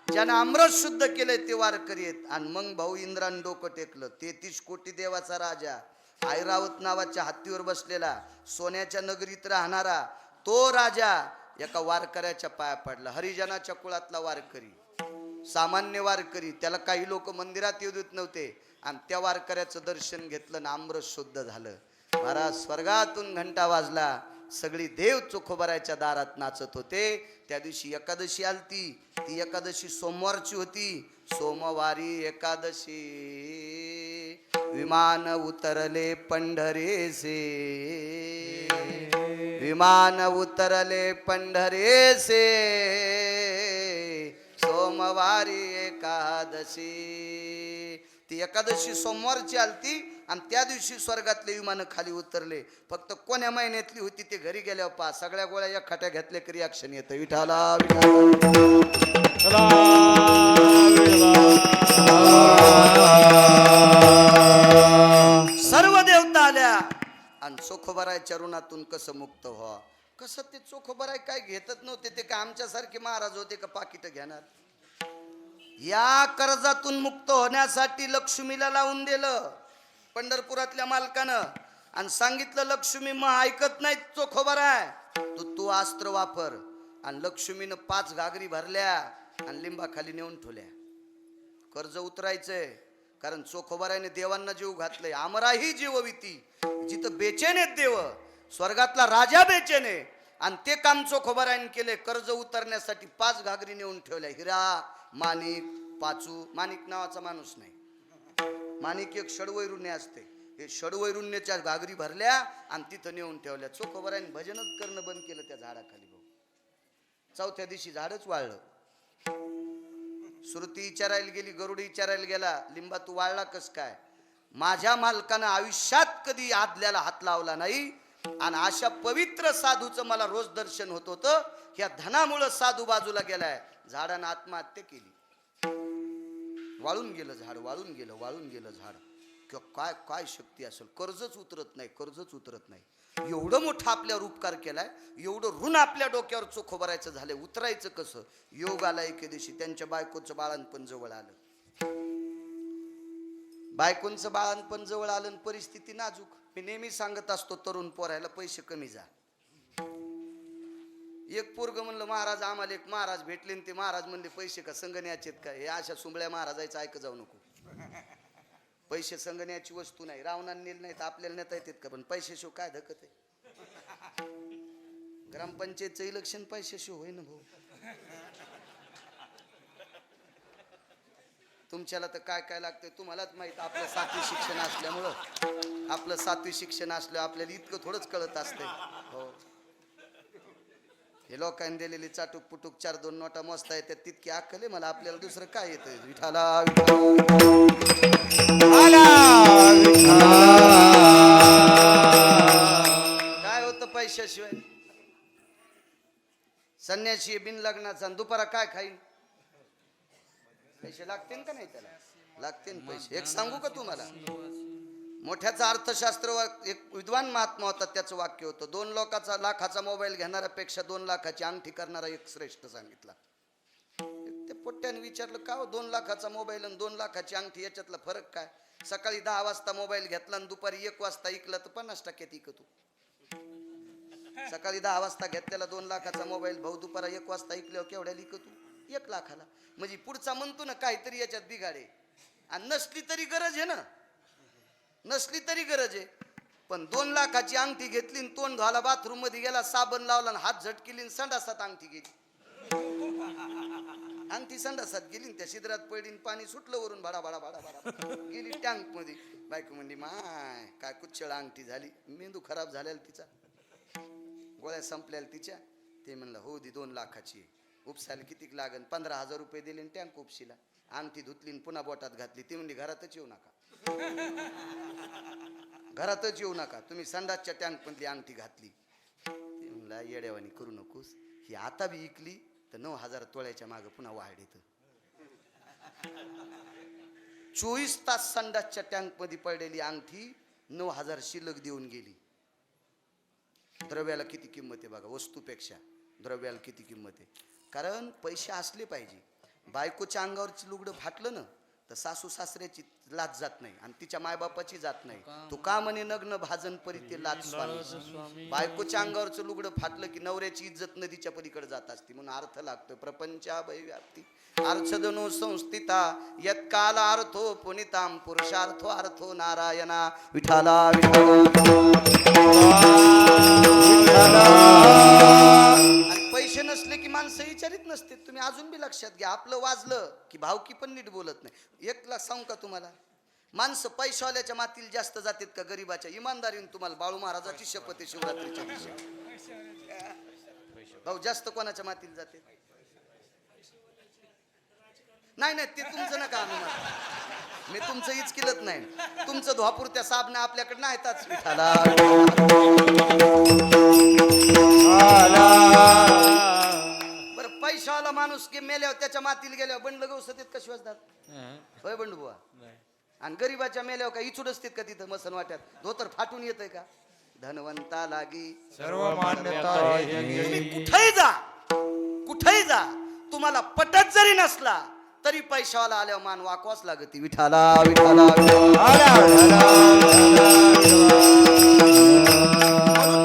ज्यानं अमृत शुद्ध केलंय ते वारकरी आहेत. आणि मग भाऊ इंद्रानं डोकं टेकलं. 33 कोटी देवाचा राजा ऐरावत नावाच्या हत्तीवर बसलेला सोन्याच्या नगरीत राहणारा तो राजा एका वारकऱ्याच्या पाया पडला. हरिजनाच्या कुळातला वारकरी. सामान्य वारकरी. त्याला काही लोक मंदिरात येऊ देत नव्हते. आणि त्या वारकऱ्याचं दर्शन घेतलं ना अमृत शुद्ध झालं. महाराज स्वर्गातून घंटा वाजला. सगळी देव चोखोबरायच्या दारात नाचत होते. त्या दिवशी एकादशी आलती. ती एकादशी सोमवारची होती. सोमवारी एकादशी विमान उतरले पंढरीसे. विमान उतरले पंढरीसे. सोमवारी एकादशी. ती एकादशी सोमवारची आलती. आणि त्या दिवशी स्वर्गातले विमान खाली उतरले. फक्त कोण्या महिन्यातली होती ते घरी गेल्यावर पहा सगळ्या गोळ्या एक खाट्या घेतल्या की रिॲक्शन येतं. विठाला सर्व देवता आल्या. आणि चोखोबरायच्या ऋणातून कसं मुक्त व्हा. कसं ते चोखोबराय काय घेतच नव्हते. ते काय आमच्यासारखे महाराज होते का पाकिट घेणार. या कर्जातून मुक्त होण्यासाठी लक्ष्मीला लावून दिलं पंढरपुरातल्या मालकानं. आणि सांगितलं लक्ष्मी मग ऐकत नाही चोखोबराय तू अस्त्र वापर. आणि लक्ष्मीनं 5 घागरी भरल्या आणि लिंबाखाली नेऊन ठेवल्या. कर्ज उतरायचंय. कारण चोखोबरायने देवांना जीव घातलंय. आमराही जीवविती. जिथं बेचेन आहेत देव. स्वर्गातला राजा बेचेन आहे. आणि ते काम चोखोबरायने केले. कर्ज उतरण्यासाठी 5 घागरी नेऊन ठेवल्या. हिरा माणिक पाचू. माणिक नावाचा माणूस नाही. माणिक एक षडवैरुण्य असते. हे षडवैरुण्याच्या घागरी भरल्या आणि तिथं नेऊन ठेवल्या. चोखोबरायने भजनच करणं बंद केलं त्या झाडाखाली. भाऊ 4थ्या दिवशी झाडच वाळलं. श्रुती विचारायला गेली. गरुड विचारायला गेला लिंबा तू वाळला कस काय. माझ्या मालकानं आयुष्यात कधी आदल्याला हात लावला नाही. आणि अशा पवित्र साधूचं मला रोज दर्शन होत होतं. ह्या धनामुळं साधू बाजूला गेलाय. झाडानं आत्महत्या केली. वाळून गेलं झाड. वाळून गेलं झाड. काय काय शक्ती असेल. कर्जच उतरत नाही. एवढं मोठं आपल्यावर उपकार केलाय. एवढं ऋण आपल्या डोक्यावर चोखोबरायचं झालंय. उतरायचं कसं. योग आला एके दिवशी. त्यांच्या बायकोचं बाळणपण जवळ आलं. बायकोंचं बाळणपण जवळ आलं. परिस्थिती नाजूक. मी नेहमी सांगत असतो तरुण पोरायला पैसे कमी जा. एक पोरग म्हणलं महाराज आम्हाला एक महाराज भेटले आणि ते महाराज म्हणले पैसे का संगण्याचे का? हे अशा सुंबळ्या महाराजायचं ऐक जाऊ नको. पैसे संगण्याची वस्तू नाही. रावणाने नेल नाही तर आपल्याला नेता येतात का? पण पैशाशिव काय धकत आहे? ग्रामपंचायतचं इलेक्शन पैशाशिव होय ना भाऊ. तुमच्याला तर काय काय लागतंय तुम्हालाच माहित. आपलं 7वी शिक्षण असल्यामुळं आपलं 7वी शिक्षण असलं आपल्याला इतकं थोडंच कळत असतंय. हो, हे लोकांनी दिलेली चाटूक पुटूक 4-2 नोटा मोजता येतात तितकी अक्कल आहे मला. आपल्याला दुसरं काय येतं? विठाला काय होतं पैशाशिवाय? संन्याशी बिन लग्नाचा दुपारा काय खाईन? पैसे लागतील का नाही? त्याला लागतील पैसे. एक सांगू का तुम्हाला? मोठ्याचं अर्थशास्त्र एक विद्वान महात्मा होता, त्याचं वाक्य होतं 2 लाखाचा मोबाईल घेणाऱ्यापेक्षा 2 लाखाची अंगठी करणारा एक श्रेष्ठ सांगितला. ते पोट्ट्याने विचारलं का हो 2 लाखाचा मोबाईल आणि 2 लाखाची अंगठी याच्यातला फरक काय? सकाळी 10 वाजता मोबाईल घेतला आणि दुपारी 1 वाजता इकला तर 50% इकतो. सकाळी 10 वाजता घेतलेला 2 लाखाचा मोबाईल भाऊ दुपारा 1 वाजता इकल्यावर केवढ्याला इकतो? 1 लाखाला. म्हणजे पुढचा म्हणतो ना काहीतरी याच्यात बिघाडे. आणि नसली तरी गरज आहे ना, नसली तरी गरज आहे. पण 2 लाखाची अंगठी घेतली आणि तोंड धुवायला बाथरूम मध्ये गेला, साबण लावला आणि हात झटकिली आणि संडासात अंगठी गेली. अंगठी संडासात गेली त्या शिद्रात पडली, पाणी सुटलं वरून भाडा भाडा भाडा भाडा गेली टँक मध्ये. बायको म्हणली माय काय कुच्चळ अंगठी झाली. मेंदू खराब झालेला तिचा, गोळ्या संपल्याला तिच्या. ते म्हणलं हो दी 2 लाखाची उपसायला किती लागन? 15,000 रुपये दिले आणि टँक उपशीला. अंगठी धुतली पुन्हा बोटात घातली. ती म्हणली घरातच येऊ नका, घरातच येऊ नका, तुम्ही संडासच्या टँक मधली अंगठी घातली. ते म्हणला येड्यावानी करू नकोस, ही आता बी इकली तर 9,000 तोळ्याच्या मागे पुन्हा वाढ येतं. 24 तास संडासच्या टँक मध्ये पडलेली अंगठी 9,000 शिल्लक देऊन गेली. द्रव्याला किती किंमत आहे बघा, वस्तूपेक्षा द्रव्याला किती किंमत आहे. कारण पैसे असले पाहिजे. बायकोच्या अंगावरची लुगडं फाटलं ना तर सासू सासऱ्याची लाज जात नाही आणि तिच्या मायबापाची जात नाही. तू का म्हणे नग्न भाजन परी ते लाज स्वामी. बायकोच्या अंगावरचं लुगडं फाटलं की नवऱ्याची इज्जत नदीच्या पलीकडे जात असते. म्हणून अर्थ लागतो प्रपंचाभयव्याप्ती अर्थदनो संस्थिता यत्काल अर्थो पुनिताम पुरुषार्थो अर्थो नारायणा. विठाला आणि पैसे नसले की माणसं विचारित नसते. तुम्ही अजून बी लक्षात घ्या, आपलं वाजलं की भावकी पण नीट बोलत नाही. एक लाख सांगू का तुम्हाला, माणसं पैशावाल्याच्या मातील जास्त जातात का गरीबाच्या? इमानदारीने तुम्हाला बाळू महाराजाची शपथ आहे शिवरात्रीच्या दिवशी. भाऊ जास्त कोणाच्या मातील जाते? नाही नाही ते तुमचं नका आणू मला, मी तुमचं हीच केलंच नाही. तुमचं धुवापुरत्या साबणा आपल्याकडे नाहीतच. विठाला बरं पैशावाला माणूस की मेल्यावर त्याच्या मातील गेल्यावर बंडलं गवसत कशी वाजतात होय बंडू बुवा? आणि गरीबाच्या मेल्यावर का इचूड असतात का तिथं मसन वाट्यात? धोतर फाटून येतंय का? धनवंता लागी सर्व मान्यता तुम्ही कुठेही जा, कुठेही जा, तुम्हाला पटत जरी नसला तरी पैशावाला आल्यावर मान वाकवाच लागती. विठाला विठाला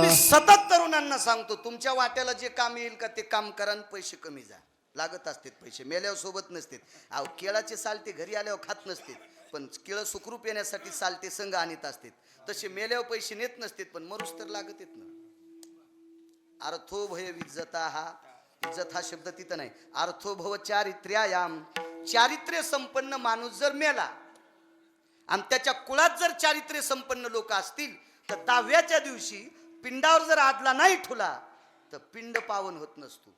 मी सतत तरुणांना सांगतो, तुमच्या वाट्याला जे काम येईल का ते काम करा आणि पैसे कमी जा. लागत असतात पैसे, मेल्यावर सोबत नसतात. अहो केळाचे सालटे घरी आल्यावर खात नसते, पण केळं सुखरूप येण्यासाठी सालटे संघ आणत असतात. तसे मेल्यावर पैसे नेत नसतात, पण मरुस तर लागत येत ना. अर्थो भय विज्जता, हा इज्जत हा शब्द तिथं नाही. अर्थो भव चारित्र्यायाम, चारित्र्य संपन्न माणूस जर मेला आणि त्याच्या कुळात जर चारित्र्य संपन्न लोक असतील तर 10व्याच्या दिवशी पिंडावर जर आदला नाही ठुला तर पिंड पावन होत नसतो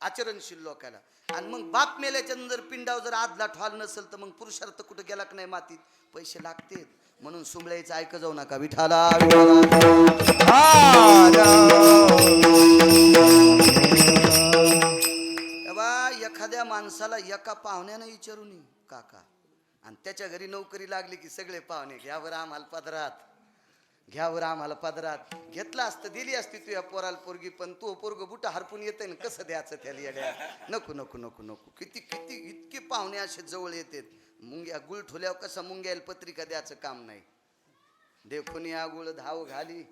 आचरणशील लोकाला. आणि मग बाप मेल्याच्या नंतर पिंडावर जर आदला ठवाल नसेल तर मग पुरुषार्थ कुठं गेला की नाही मातीत? पैसे लागतील. म्हणून सुंबळ्याचं ऐक जाऊ नका. विठाला एखाद्या माणसाला एका पाहुण्यानं विचारून काका, आणि त्याच्या घरी नोकरी लागली की सगळे पाहुणे घ्यावर आम्हाला पदरात, घ्यावर आम्हाला पदरात. घेतला असतं दिली असती तू या पोराला पोरगी, पण तू पोरग बुटा हरपून येते ना, कसं द्यायचं त्याला येड्या? नको नको नको नको. किती किती इतके पाहुणे असे जवळ येतात. मुंग्या गुळ ठोल्यावर कसं मुंग्याला पत्रिका द्यायचं काम नाही. देखून या गुळ धाव घाली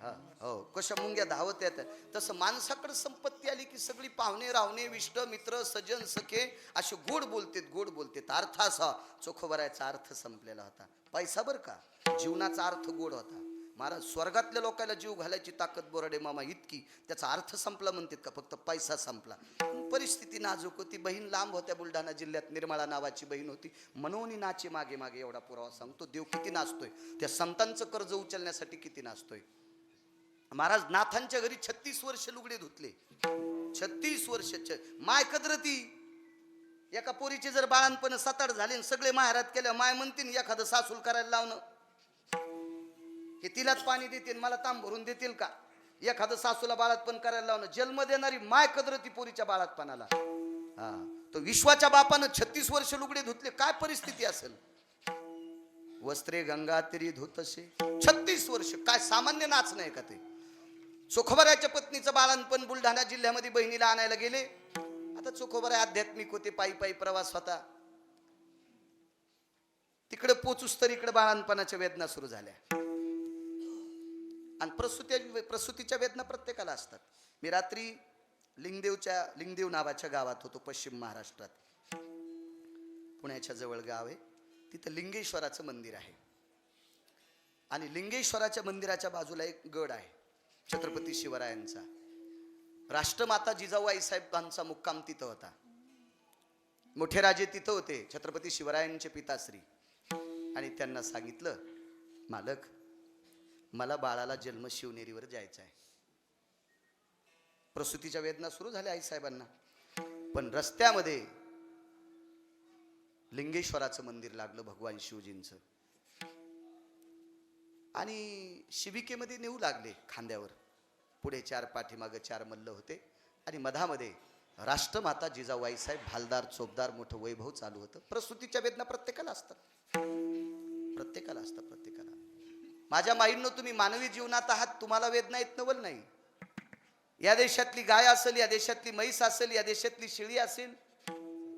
हा, हो कशा मुंग्या धावत येतात तसं माणसाकडे संपत्ती आली की सगळी पाहुणे रावणे विष्ट मित्र सजन सखे असे गोड बोलतेत अर्थ असा चोखोबरायचा अर्थ संपलेला होता पैसा बर का जीवनाचा अर्थ गोड होता महाराज स्वर्गातल्या लोकांना जीव घालायची ताकद बोराडे मामा इतकी त्याचा अर्थ संपला म्हणतात का फक्त पैसा संपला परिस्थिती नाजूक होती बहीण लांब होत्या बुलढाणा जिल्ह्यात निर्मळा नावाची बहीण होती मनोनी नाचे मागे मागे एवढा पुरावा सांगतो देव किती नाचतोय त्या संतांचं कर्ज उचलण्यासाठी किती नाचतोय महाराज नाथांच्या घरी 36 वर्ष लुगडे धुतले 36 वर्ष माय कदरती एका पोरीचे जर बाळांपण 7-8 झाले सगळे माहेरात केल्या माय म्हणतील एखादं सासूल करायला लावणं हे तिलाच पाणी देतील मला तांब भरून देतील का एखादं सासूला बाळातपण करायला लावणं जन्म देणारी माय कदरती पोरीच्या बाळातपणाला हा तो विश्वाच्या बापानं 36 वर्ष लुगडे धुतले काय परिस्थिती असेल वस्त्रे गंगा तरी धुतसे 36 वर्ष काय सामान्य नाच नाही का ते चोखोबराच्या पत्नीचं बाळांपण बुलढाणा जिल्ह्यामध्ये बहिणीला आणायला गेले आता चोखोबरा आध्यात्मिक होते पायी पायी प्रवास होता तिकडे पोचूस तर इकडे बाळांपणाच्या वेदना सुरू झाल्या आणि प्रसूतीच्या वेदना प्रत्येकाला असतात मी रात्री लिंगदेव नावाच्या गावात होतो पश्चिम महाराष्ट्रात पुण्याच्या जवळ गाव आहे तिथं लिंगेश्वराचं मंदिर आहे आणि लिंगेश्वराच्या मंदिराच्या बाजूला एक गड आहे छत्रपती शिवरायांचा राष्ट्रमाता जिजाऊ आईसाहेबांचा मुक्काम तिथं होता मोठे राजे तिथं होते छत्रपती शिवरायांचे पिताश्री आणि त्यांना सांगितलं मालक मला बाळाला जन्म शिवनेरीवर जायचा आहे प्रसूतीच्या वेदना सुरू झाल्या आईसाहेबांना पण रस्त्यामध्ये लिंगेश्वराचं मंदिर लागलं भगवान शिवजींचं आणि शिबिकेमध्ये नेऊ लागले खांद्यावर पुढे 4 पाठीमागे 4 मल्ल होते आणि मधामध्ये राष्ट्रमाता जिजाऊ आईसाहेब भालदार चोपदार मोठं वैभव चालू होतं प्रसूतीच्या वेदना प्रत्येकाला असतात प्रत्येकाला माझ्या माईंनो तुम्ही मानवी जीवनात आहात तुम्हाला वेदना येत नवल नाही या देशातली गाय असेल या देशातली म्हैस असेल या देशातली शेळी असेल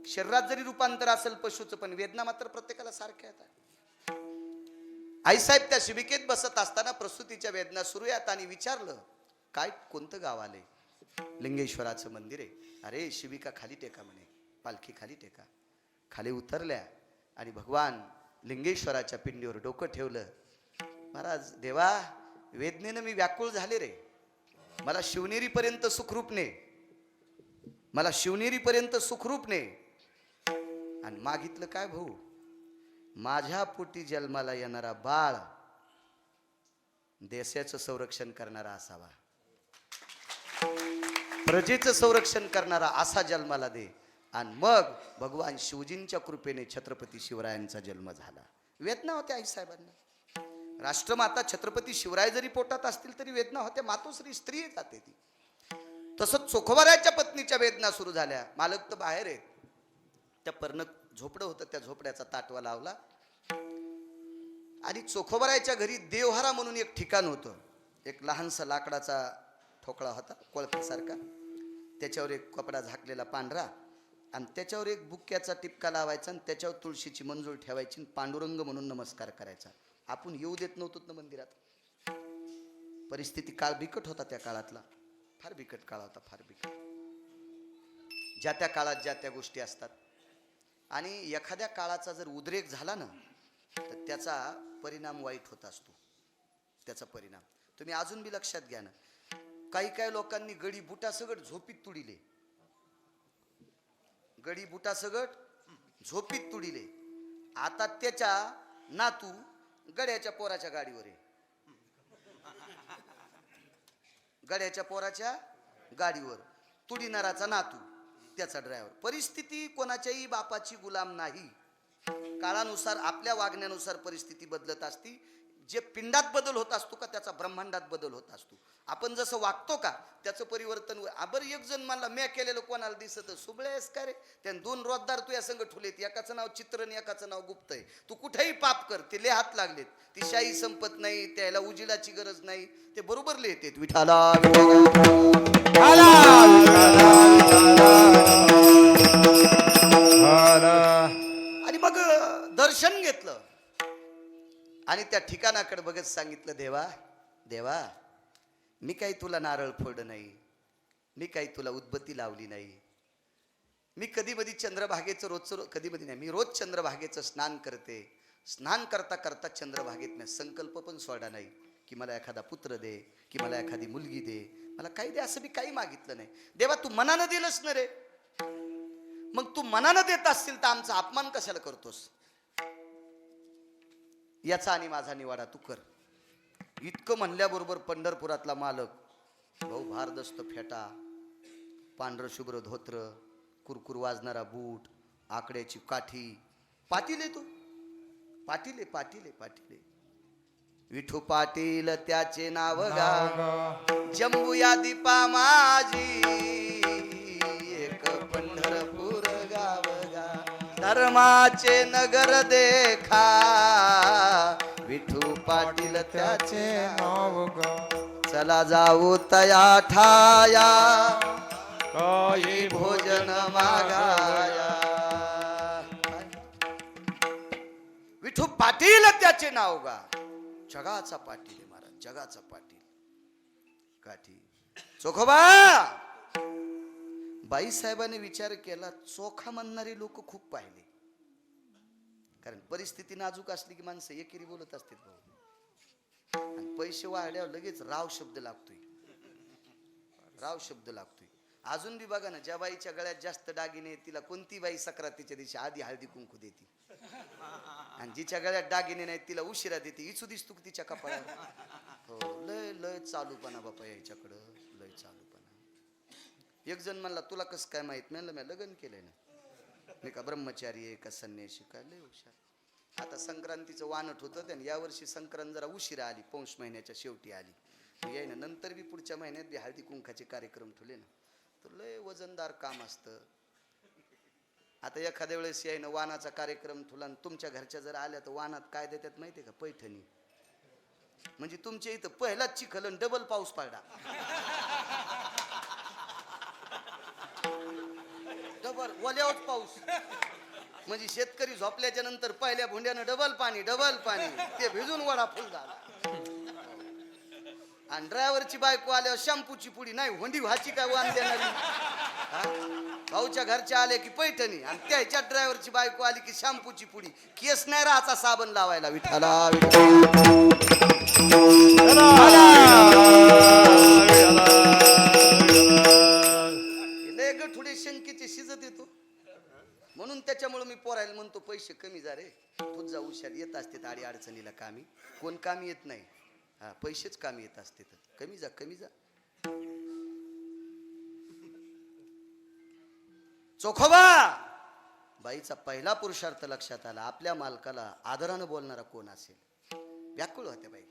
शरीरात जरी रूपांतर असेल पशुचं पण वेदना मात्र प्रत्येकाला सारख्या येतात आईसाहेब त्या शिबिकेत बसत असताना प्रसूतीच्या वेदना सुरू आहेत आणि विचारलं काय कोणतं गाव आले लिंगेश्वराचं मंदिर आहे अरे शिबिका खाली टेका म्हणे पालखी खाली टेका खाली उतरल्या आणि भगवान लिंगेश्वराच्या पिंडीवर डोकं ठेवलं महाराज देवा वेदनेनं मी व्याकुळ झाले रे मला शिवनेरीपर्यंत सुखरूप ने आणि मागितलं काय भाऊ माझ्या पोटी जन्माला येणारा बाळ देशाचं संरक्षण करणारा असावा प्रजेचं संरक्षण करणारा असा जन्माला दे आणि मग भगवान शिवजींच्या कृपेने छत्रपती शिवरायांचा जन्म झाला वेदना होत्या आईसाहेबांना राष्ट्रमाता छत्रपती शिवराय जरी पोटात असतील तरी वेदना होत्या मातोश्री स्त्री जाते ती तसंच चोखोबराच्या पत्नीच्या वेदना सुरू झाल्या मालक तर बाहेर आहेत त्या पर्ण झोपडं होतं त्या झोपड्याचा ताटवा लावला आणि चोखोबराच्या घरी देवहारा म्हणून एक ठिकाण होतं एक लहानसा लाकडाचा ठोकळा होता कोळप्यासारखा त्याच्यावर एक कपडा झाकलेला पांढरा आणि त्याच्यावर एक बुक्क्याचा टिपका लावायचा आणि त्याच्यावर तुळशीची मंजूळ ठेवायची पांडुरंग म्हणून नमस्कार करायचा आपण येऊ देत नव्हतो ना मंदिरात परिस्थिती काळ बिकट होता त्या काळातला फार बिकट काळ होता फार बिकट ज्या त्या काळात ज्या त्या गोष्टी असतात आणि एखाद्या काळाचा जर उद्रेक झाला ना तर त्याचा परिणाम वाईट होत असतो त्याचा परिणाम तुम्ही अजून बी लक्षात घ्या ना काही लोकांनी गडी बुटासगट झोपीत तुडिले गडी बुटासगट झोपीत तुडिले आता त्याच्या नातू गड्याच्या पोराच्या गाडीवर आहे गड्याच्या पोराच्या गाडीवर तुडीनाराचा नातू त्याचा ड्रायव्हर परिस्थिती कोणाच्याही बापाची गुलाम नाही काळानुसार आपल्या वागण्यानुसार परिस्थिती बदलत असती जे पिंडात बदल होत असतो का त्याचा ब्रह्मांडात बदल होत असतो आपण जसं वागतो का त्याचं परिवर्तन आबर एक जण मला म्या केलेलं कोणाला दिसत सुबळेस का रे त्याने 2 रोजदार तू या संग ठुलेत एकाचं नाव चित्र आणि एकाचं नाव गुप्त आहे तू कुठेही पाप कर ते हात लागलेत ती शाही संपत नाही त्याला उजिलाची गरज नाही ते बरोबर लिहितेत विठाला आणि मग दर्शन घेतलं आणि त्या ठिकाणाकडे बघत सांगितलं देवा देवा मी काही तुला नारळ फोडलं नाही, मी काही तुला उदबत्ती लावली नाही. मी कधी मधी चंद्रभागेचं रोजचं कधी मधी नाही, मी रोज चंद्रभागेचं स्नान करते. स्नान करता करता चंद्रभागेत मी संकल्प पण सोडा नाही की मला एखादा पुत्र दे, की मला एखादी मुलगी दे, मला काही दे, असं मी काही मागितलं नाही. देवा तू मनानं दिलंस ना रे, मग तू मनानं देत असतील तर आमचा अपमान कशाला करतोस? याचा आणि माझा निवाडा तू कर. इतकं म्हणल्याबरोबर पंढरपुरातला मालक भाऊ भारदस्त फेटा, पांढरं शुभ्र धोत्र, कुरकुर वाजणारा बूट, आकड्याची काठी, पाटील आहे तो, पाटील आहे, पाटील आहे, पाटील आहे. विठू पाटील त्याचे नाव गा, जंबूया दीपा माझी, एक पंढरपूर गाव गा, धर्माचे नगर देखा, विठू पाटील त्याचे नाव गा. चला जाऊ तया ठाया, काही भोजन मागाया. विठू पाटील त्याचे नाव गा, जगाचा पाटील आहे महाराज, जगाचा पाटील. काठी चोखोबा. बाईसाहेबांनी विचार केला, चोखा म्हणणारे लोक खूप पाहिले, कारण परिस्थिती नाजूक असली की माणसं एकेरी बोलत असतात भाऊ. आणि पैसे वाढल्यावर लगेच राव शब्द लागतोय, राव शब्द लागतोय. अजून बी बघा ना, ज्या बाईच्या गळ्यात जास्त दागिने तिला कोणती बाई सक्रातीच्या दिवशी आधी हळदी कुंकू देते, आणि जिच्या गळ्यात दागिने नाहीत तिला उशिरा देते. इचू दिसतो तिच्या कपाळावर. हो, लय लय चालूपणा बापा याच्याकडं, लय चालूपणा. एक जण म्हणला तुला कसं काय माहित? म्हणलं मी लग्न केलंय ना, मी का ब्रह्मचारी आहे का संन्यासी काय? लय हुशार. आता संक्रांतीचं वानट होतं त्याने, यावर्षी संक्रांत जरा उशिरा आली, पौष महिन्याच्या शेवटी आली. याय ना नंतर बी पुढच्या महिन्यात बी हळदी कुंकाचे कार्यक्रम ठेवले ना, तर लय वजनदार काम असतं. आता एखाद्या वेळेस याय ना वानाचा कार्यक्रम ठेवला, तुमच्या घरच्या जर आल्या तर वानात काय देतात माहितीये का? पैठणी. म्हणजे तुमच्या इथं पहिलाच चिखल आणि डबल पाऊस पडला, डबल ओल्यावर पाऊस. म्हणजे शेतकरी झोपल्याच्या नंतर पहिल्या भुंड्यानं डबल पाणी, डबल पाणी, ते भिजून वडा फुल झाला. आणि ड्रायव्हरची बायको आल्यावर शॅम्पूची पुडी नाही, होंडी व्हाची काय वाण देणारी. भाऊच्या घरच्या आले की पैठणी, आणि त्याच्या ड्रायव्हरची बायको आली की शॅम्पूची पुडी. केस नाही राहाचा साबण लावायला. विठाला थोडे शंकेचे शिजत येतो, म्हणून त्याच्यामुळे मी पोरायला म्हणतो पैसे कमी जा रे, तूच जा हुशार. येत असते आडी अडचणीला कामी, कोण कामी येत नाही. हा, पैसेच कामी येत असते, तर कमी जा, कमी जा. चोखोबा. बाईचा पहिला पुरुषार्थ लक्षात आला, आपल्या मालकाला आदरानं बोलणारा कोण असेल. व्याकुळ होत्या बाई.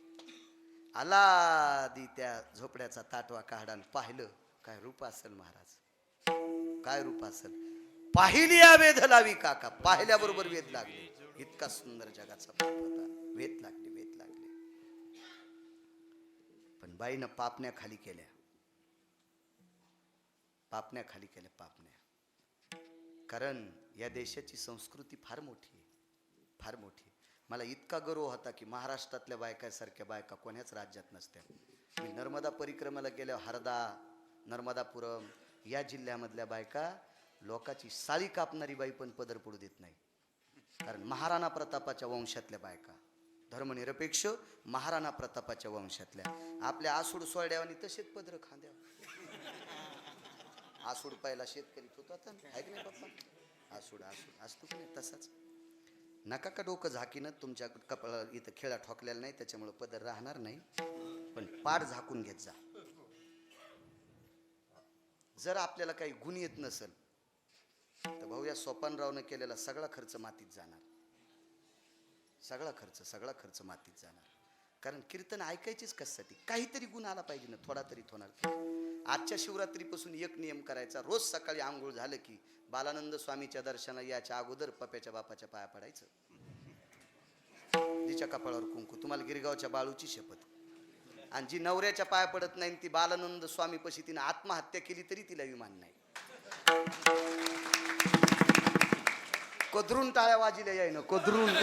आला दी त्या झोपड्याचा ताटवा काढान पाहिलं, काय रूप असेल महाराज, काय रूप असेल. पाहिली या वेध लावी काका, पाहिल्याबरोबर वेध लागले. इतका सुंदर जगाचा बाप होता. वेध लागले, वेध लागले. पण बाईनं पापण्या खाली केल्या, पापण्या खाली केल्या, पापण्या. कारण या देशाची संस्कृती फार मोठी आहे, फार मोठी. मला इतका गर्व होता की महाराष्ट्रातल्या बायकासारख्या बायका कोण्याच राज्यात नसत्या. मी नर्मदा परिक्रमेला गेल्यावर हरदा, नर्मदापुरम या जिल्ह्यामधल्या बायका लोकाची साळी कापणारी बाई पण पदर पडू देत नाही. कारण महाराणा प्रतापाच्या वंशातल्या बायका, धर्मनिरपेक्ष महाराणा प्रतापाच्या वंशातल्या. आपल्या आसूड सोळड्यावानी तसेच पदर खांद्या. आसूड पहिला शेतकरी होतो आता, आहे की नाही बाप्पा? आसूड आसूड असतो की नाही तसाच. नका का डोकं झाकीनं, तुमच्या कपाळा इथं खेळा ठोकलेला नाही त्याच्यामुळे पदर राहणार नाही, पण पाठ झाकून घेत जा. जर आपल्याला काही गुण येत नसेल तर भाऊ या सोपानरावनं केलेला सगळा खर्च मातीत जाणार, सगळा खर्च मातीत जाणार. कारण कीर्तन ऐकायचीच कशासाठी? काहीतरी गुण आला पाहिजे ना, थोडा तरी होणार. आजच्या शिवरात्रीपासून एक नियम करायचा, रोज सकाळी आंघोळ झालं की बालानंद स्वामीच्या दर्शनाला याच्या अगोदर पप्याच्या बापाच्या पाया पडायचं. जिच्या कपाळावर कुंकू, तुम्हाला गिरगावच्या बाळूची शपथ. आणि जी नवऱ्याच्या पाया पडत नाही ती बालानंद स्वामी पशी तिने आत्महत्या केली तरी तिला विमान नाही. कोदरून टाळ्या वाजिल्या याय ना, कोदरून.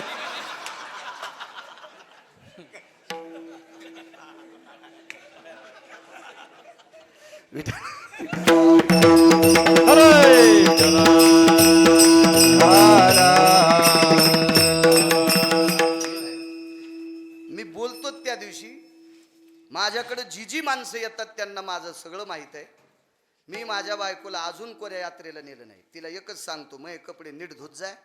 विठ्ठला मी बोलतो त्या दिवशी माझ्याकडे जी जी माणसं येतात त्यांना माझं सगळं माहित आहे. मी माझ्या बायकोला अजून कोण्या यात्रेला नेलं नाही. तिला एकच सांगतो, मग कपडे नीट धुत जाय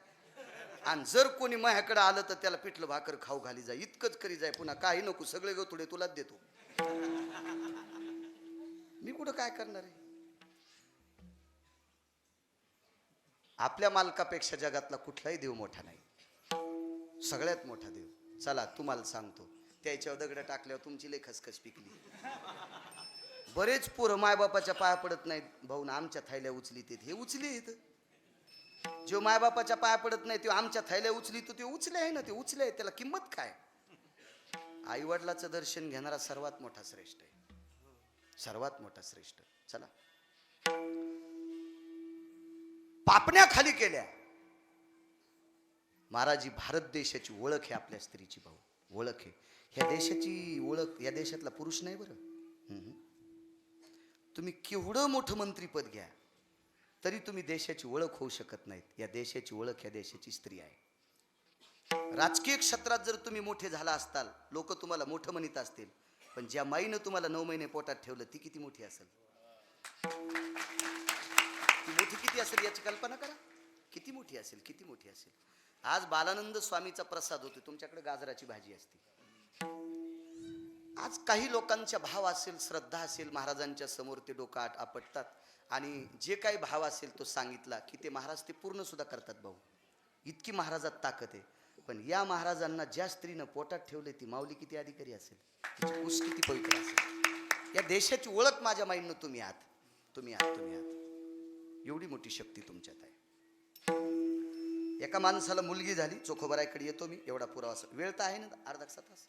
आणि जर कोणी माझ्याकडे आलं तर त्याला पिठलं भाकर खाऊ घाली जाय. इतकंच करी जाय, पुन्हा काही नको, सगळे गोथुडे तुलाच देतो. मी कुठं काय करणार आहे. आपल्या मालकापेक्षा जगातला कुठलाही देव मोठा नाही, सगळ्यात मोठा देव. चला तुम्हाला सांगतो, त्याच्यावर दगड टाकल्यावर तुमची लई खसखस पिकली. बरेच पोरं मायबापाच्या पाया पडत नाहीत. भाऊ ना आमच्या थैल्या उचलीत, हे उचलीत. जो मायबापाच्या पाया पडत नाही तो आमच्या थैल्या उचलीत, ते उचले आहे ना, ते उचले आहे, त्याला किंमत काय. आई वडिलाचं दर्शन घेणारा सर्वात मोठा श्रेष्ठ आहे, सर्वात मोठा श्रेष्ठ. चला पापण्या खाली केल्या. महाराजी भारत देशाची ओळख आहे आपल्या स्त्रीची, भाऊ ओळख आहे. ह्या देशाची ओळख या देशातला पुरुष नाही बरं. तुम्ही केवढं मोठं मंत्रीपद घ्या तरी तुम्ही देशाची ओळख होऊ शकत नाहीत. या देशाची ओळख या देशाची स्त्री आहे. राजकीय क्षेत्रात जर तुम्ही मोठे झाला असताल, लोक तुम्हाला मोठं म्हणत असतील, पण ज्या माईनं तुम्हाला 9 महिने पोटात ठेवलं ती किती मोठी असेल, ती मोठी किती असेल याची कल्पना करा. किती मोठी असेल, किती मोठी असेल. आज बालानंद स्वामीचा प्रसाद होतो, तुमच्याकडे गाजराची भाजी असते. आज काही लोकांच्या भाव असेल, श्रद्धा असेल, महाराजांच्या समोर ते डोकं आपटतात आणि जे काही भाव असेल तो सांगितला की ते महाराज ते पूर्ण सुद्धा करतात. भाऊ इतकी महाराजात ताकद आहे. पण या महाराजांना ज्या स्त्रीनं पोटात ठेवले ती माऊली किती अधिकारी असेल, तिची कुस किती पवित्र असेल. या देशाची ओळख माझ्या माईंनो तुम्ही आहात, तुम्ही आहात, तुम्ही आहात. एवढी मोठी शक्ती तुमच्यात आहे. एका माणसाला मुलगी झाली, चोखोबारायकडे येतो मी, एवढा पुरावा. वेळ तर आहे ना, अर्धा तास.